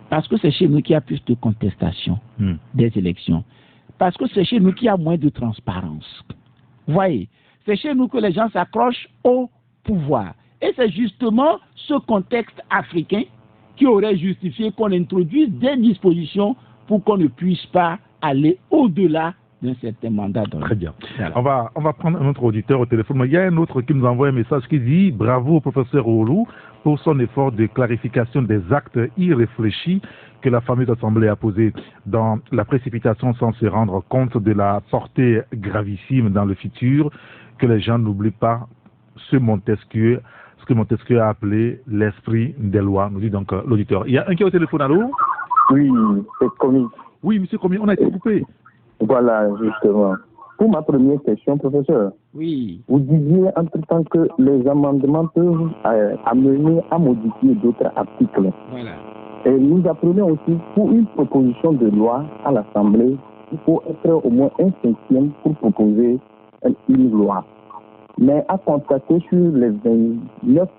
Parce que c'est chez nous qu'il y a plus de contestation des élections. Parce que c'est chez nous qu'il y a moins de transparence. Vous voyez, c'est chez nous que les gens s'accrochent au pouvoir. Et c'est justement ce contexte africain qui aurait justifié qu'on introduise des dispositions pour qu'on ne puisse pas aller au-delà d'un certain mandat. Très bien. Voilà. On va prendre un autre auditeur au téléphone. Mais il y a un autre qui nous envoie un message qui dit « Bravo au professeur Oulu pour son effort de clarification des actes irréfléchis que la fameuse assemblée a posés dans la précipitation sans se rendre compte de la portée gravissime dans le futur, que les gens n'oublient pas ce que Montesquieu a appelé l'esprit des lois », nous dit donc l'auditeur. Il y a un qui est au téléphone, allô? Oui, c'est Commis. Oui, monsieur Commis, on a été coupé. Voilà, justement. Pour ma première question, professeur, oui. Vous disiez entre-temps que les amendements peuvent amener à modifier d'autres articles. Voilà. Et nous apprenons aussi, pour une proposition de loi à l'Assemblée, il faut être au moins un cinquième pour proposer une loi. Mais à constater sur les 29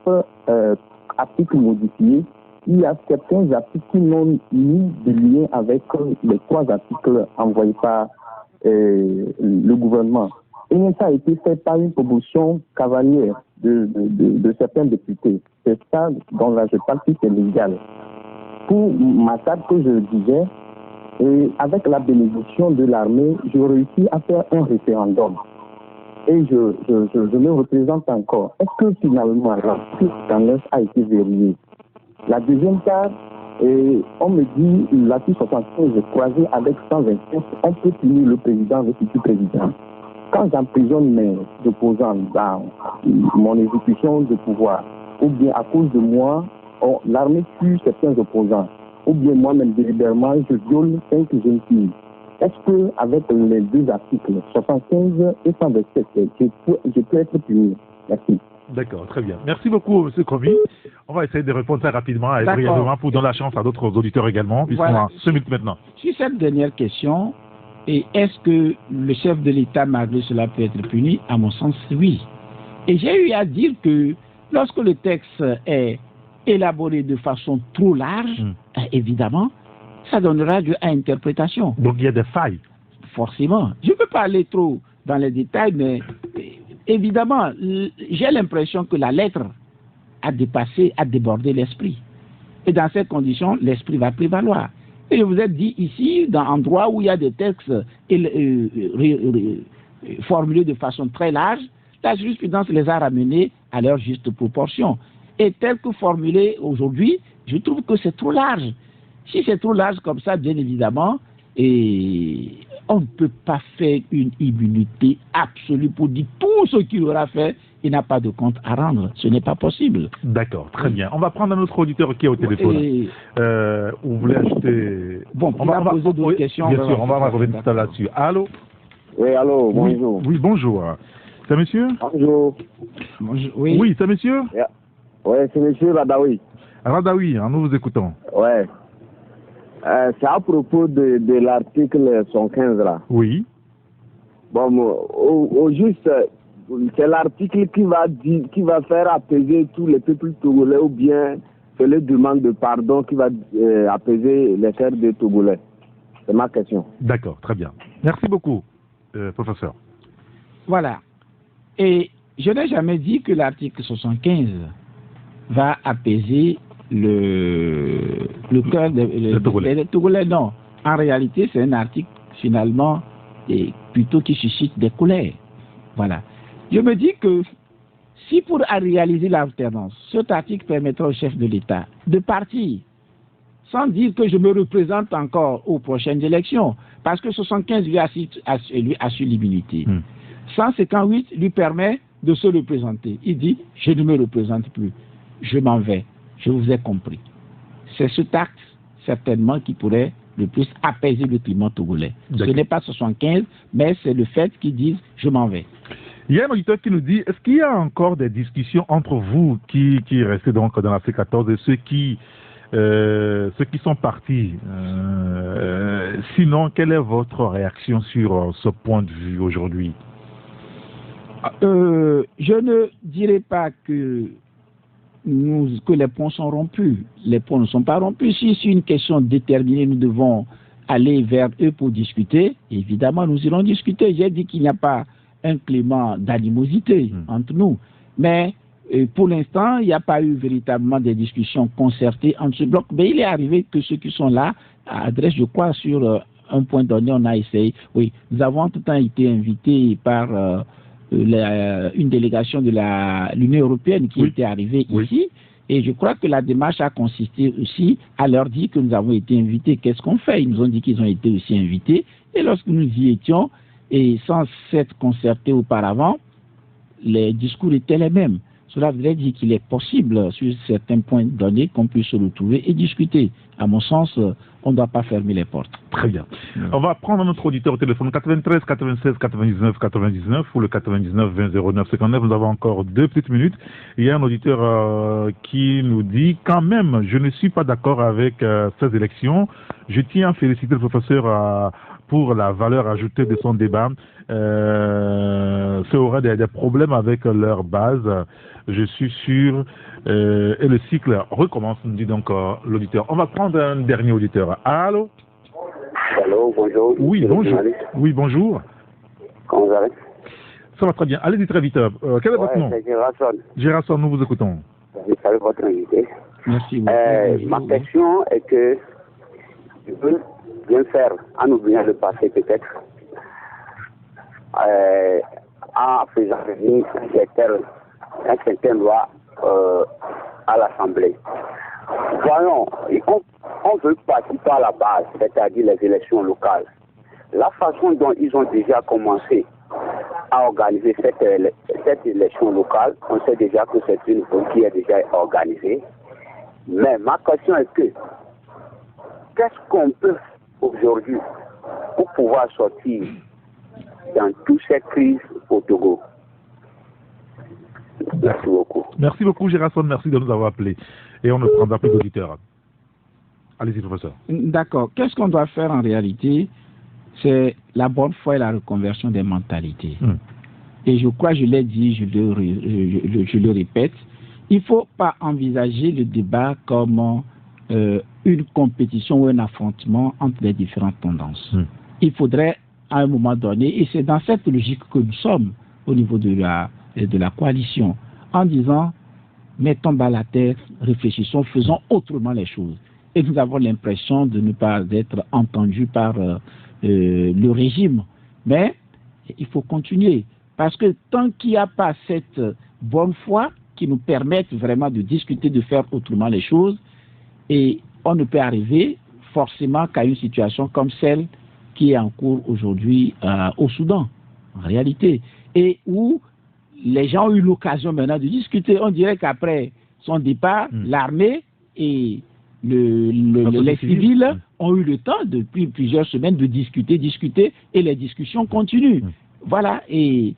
articles modifiés, il y a certains articles qui n'ont ni de lien avec les 3 articles envoyés par le gouvernement. Et ça a été fait par une proposition cavalière de certains députés. C'est ça dont là je parle, si c'est légal. Pour ma table que je disais, et avec la bénédiction de l'armée, j'ai réussi à faire un référendum. Et je me représente encore. Est-ce que finalement l'article 59 a été verrouillé? La deuxième carte, on me dit l'article 75 croisé avec 127, on peut punir le président, le futur président. Quand j'emprisonne mes opposants dans mon exécution de pouvoir, ou bien à cause de moi, l'armée tue certains opposants, ou bien moi-même délibérément, je viole 5 jeunes filles. Est-ce qu'avec les 2 articles, 75 et 127, je peux être puni? Merci. D'accord, très bien. Merci beaucoup, M. Komi. On va essayer de répondre très rapidement et brièvement pour donner la chance à d'autres auditeurs également, puisqu'on a 5 minutes maintenant. Sur cette dernière question, est-ce que le chef de l'État, malgré cela, peut être puni? À mon sens, oui. Et j'ai eu à dire que lorsque le texte est élaboré de façon trop large, évidemment, ça donnera lieu à interprétation. Donc il y a des failles. Forcément. Je ne peux pas aller trop dans les détails, mais évidemment, j'ai l'impression que la lettre a dépassé, a débordé l'esprit. Et dans ces conditions, l'esprit va prévaloir. Et je vous ai dit ici, dans un endroit où il y a des textes formulés de façon très large, la jurisprudence les a ramenés à leur juste proportion. Et tel que formulé aujourd'hui, je trouve que c'est trop large. Si c'est trop large comme ça, bien évidemment, on ne peut pas faire une immunité absolue pour dire tout ce qu'il aura fait, il n'a pas de compte à rendre. Ce n'est pas possible. D'accord, très bien. On va prendre un autre auditeur qui est au téléphone. Vous voulez ajouter... Bon, on va poser d'autres questions. Bien sûr, on va revenir là-dessus. Allô? Oui, allô, bonjour. Oui, bonjour. C'est monsieur? Bonjour. Oui, oui c'est monsieur? Oui, c'est monsieur Radaoui. Radaoui, nous vous écoutons. Ouais. C'est à propos de l'article 115 là. Oui. Bon, au juste, c'est l'article qui va faire apaiser tous les peuples togolais ou bien c'est les demandes de pardon qui va apaiser les cœurs des Togolais. C'est ma question. D'accord, très bien. Merci beaucoup, professeur. Voilà. Et je n'ai jamais dit que l'article 75 va apaiser le cœur des Togolais. Non. En réalité, c'est un article, finalement, plutôt qui suscite des colères. Voilà. Je me dis que si pour réaliser l'alternance, cet article permettra au chef de l'État de partir, sans dire que je me représente encore aux prochaines élections, parce que 75 lui assure l'immunité. 158 lui permet de se représenter. Il dit, je ne me représente plus, je m'en vais, je vous ai compris. C'est cet acte, certainement, qui pourrait le plus apaiser le climat togolais. Ce n'est pas 75, mais c'est le fait qu'ils disent, je m'en vais. Il y a un auditeur qui nous dit, est-ce qu'il y a encore des discussions entre vous qui restez donc dans la C14 et ceux qui sont partis? Sinon, quelle est votre réaction sur ce point de vue aujourd'hui? Je ne dirais pas que les ponts sont rompus. Les ponts ne sont pas rompus. Si c'est une question déterminée, nous devons aller vers eux pour discuter. Évidemment, nous irons discuter. J'ai dit qu'il n'y a pas un climat d'animosité entre nous. Mais pour l'instant, il n'y a pas eu véritablement des discussions concertées entre ce bloc. Mais il est arrivé que ceux qui sont là adressent, je crois, sur un point donné, on a essayé. Oui, nous avons tout le temps été invités par une délégation de l'Union européenne qui était arrivée ici. Et je crois que la démarche a consisté aussi à leur dire que nous avons été invités. Qu'est-ce qu'on fait? Ils nous ont dit qu'ils ont été aussi invités. Et lorsque nous y étions, et sans s'être concertés auparavant, les discours étaient les mêmes. Cela voudrait dire qu'il est possible, sur certains points donnés, qu'on puisse se retrouver et discuter. À mon sens, on ne doit pas fermer les portes. Très bien. On va prendre notre auditeur au téléphone 93 96 99 99 ou le 99 20 09 59. Nous avons encore 2 petites minutes. Il y a un auditeur qui nous dit « Quand même, je ne suis pas d'accord avec ces élections. Je tiens à féliciter le professeur pour la valeur ajoutée de son débat. Ça aurait des problèmes avec leur base. Je suis sûr. Et le cycle recommence, nous dit donc l'auditeur. On va prendre un dernier auditeur. Allô? Allô, bonjour. Oui, bonjour. Oui, bonjour. Comment vous allez? Ça va très bien. Allez-y très vite. Quel est votre nom? C'est Gérardson. Gérardson, nous vous écoutons. Je salue votre invité. Merci beaucoup. Ma question est que je veux bien faire, en oubliant le passé peut-être, en faisant venir un certain loi à l'Assemblée. Voyons, on veut participer à la base, c'est-à-dire les élections locales. La façon dont ils ont déjà commencé à organiser cette élection locale, on sait déjà que c'est une chose qui est déjà organisée. Mais ma question est que, qu'est-ce qu'on peut aujourd'hui pour pouvoir sortir dans toutes ces crises au Togo? Merci beaucoup. Merci beaucoup, Gérardson. Merci de nous avoir appelés. Et on ne prendra plus d'auditeurs. Allez-y, professeur. D'accord. Qu'est-ce qu'on doit faire en réalité? C'est la bonne foi et la reconversion des mentalités. Et je crois, je l'ai dit, je le répète, il ne faut pas envisager le débat comme une compétition ou un affrontement entre les différentes tendances. Il faudrait, à un moment donné, et c'est dans cette logique que nous sommes au niveau de la coalition, en disant, mettons bas la terre, réfléchissons, faisons autrement les choses. Et nous avons l'impression de ne pas être entendus par le régime. Mais il faut continuer. Parce que tant qu'il n'y a pas cette bonne foi qui nous permette vraiment de discuter, de faire autrement les choses, et on ne peut arriver forcément qu'à une situation comme celle qui est en cours aujourd'hui au Soudan, en réalité, et où les gens ont eu l'occasion maintenant de discuter. On dirait qu'après son départ, l'armée et les civils ont eu le temps depuis plusieurs semaines de discuter, et les discussions continuent. Voilà, et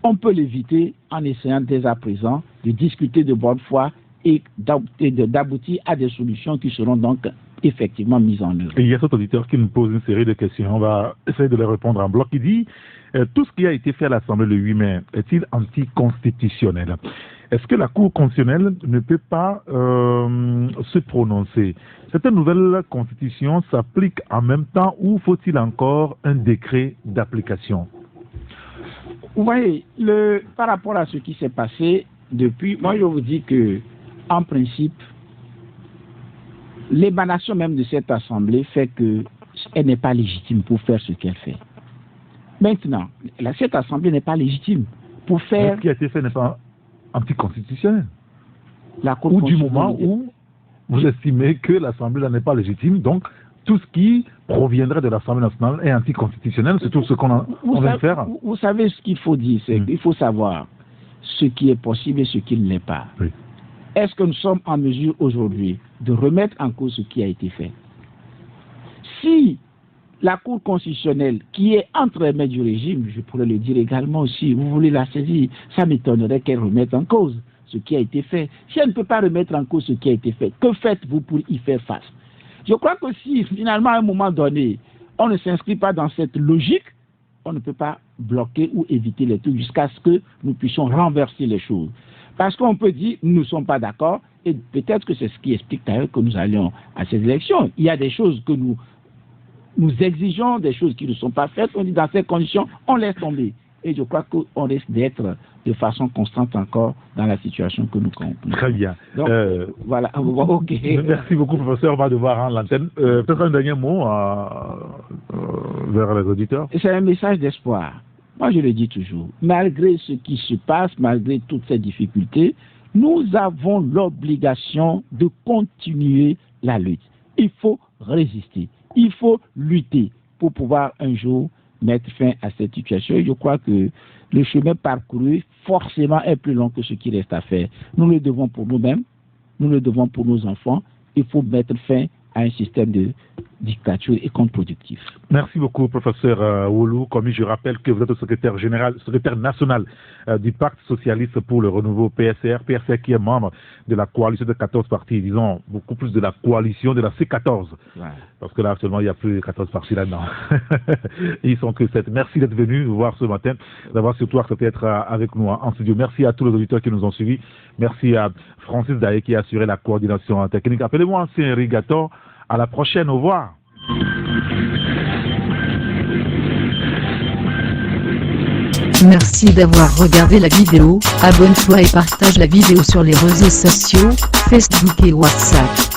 on peut l'éviter en essayant dès à présent de discuter de bonne foi et d'aboutir à des solutions qui seront donc effectivement mises en œuvre. Et il y a cet auditeur qui nous pose une série de questions. On va essayer de les répondre en bloc. Il dit, tout ce qui a été fait à l'Assemblée le 8 mai est-il anticonstitutionnel? Est-ce que la Cour constitutionnelle ne peut pas se prononcer? Cette nouvelle constitution s'applique en même temps ou faut-il encore un décret d'application? Vous voyez, par rapport à ce qui s'est passé depuis, moi je vous dis que, en principe, l'émanation même de cette assemblée fait qu'elle n'est pas légitime pour faire ce qu'elle fait. Maintenant, cette assemblée n'est pas légitime pour faire... Ce qui a été fait n'est pas anticonstitutionnel. La Cour ou du moment où vous estimez que l'assemblée n'est pas légitime, donc tout ce qui proviendrait de l'Assemblée nationale est anticonstitutionnel, c'est tout ce qu'on vient de faire. Vous savez ce qu'il faut dire, c'est qu'il faut savoir ce qui est possible et ce qui ne l'est pas. Oui. Est-ce que nous sommes en mesure aujourd'hui de remettre en cause ce qui a été fait? Si la Cour constitutionnelle, qui est entre les mains du régime, je pourrais le dire également aussi, vous voulez la saisir, ça m'étonnerait qu'elle remette en cause ce qui a été fait. Si elle ne peut pas remettre en cause ce qui a été fait, que faites-vous pour y faire face? Je crois que si finalement à un moment donné, on ne s'inscrit pas dans cette logique, on ne peut pas bloquer ou éviter les trucs jusqu'à ce que nous puissions renverser les choses. Parce qu'on peut dire, nous ne sommes pas d'accord, et peut-être que c'est ce qui explique d'ailleurs que nous allions à ces élections. Il y a des choses que nous exigeons, des choses qui ne sont pas faites, on dit dans ces conditions, on laisse tomber. Et je crois qu'on risque d'être de façon constante encore dans la situation que nous connaissons. Très bien. Donc, voilà, ok. Merci beaucoup, professeur. On va devoir rendre l'antenne. Peut-être un dernier mot vers les auditeurs. C'est un message d'espoir. Moi, je le dis toujours. Malgré ce qui se passe, malgré toutes ces difficultés, nous avons l'obligation de continuer la lutte. Il faut résister. Il faut lutter pour pouvoir un jour mettre fin à cette situation. Et je crois que le chemin parcouru, forcément, est plus long que ce qui reste à faire. Nous le devons pour nous-mêmes, nous le devons pour nos enfants. Il faut mettre fin à un système de dictature et contre-productif. Merci beaucoup, professeur Wolu. Comme je rappelle que vous êtes le secrétaire national du Pacte socialiste pour le renouveau PSR qui est membre de la coalition de 14 partis, disons beaucoup plus de la coalition de la C14. Ouais. Parce que là, actuellement, il n'y a plus de 14 partis là-dedans. Ils sont que 7. Merci d'être venu nous voir ce matin, d'avoir surtout accepté d'être avec nous en studio. Merci à tous les auditeurs qui nous ont suivis. Merci à Francis Daé qui a assuré la coordination technique. Appelez-moi Ancien Irrigator. À la prochaine, au revoir. Merci d'avoir regardé la vidéo, abonne-toi et partage la vidéo sur les réseaux sociaux, Facebook et WhatsApp.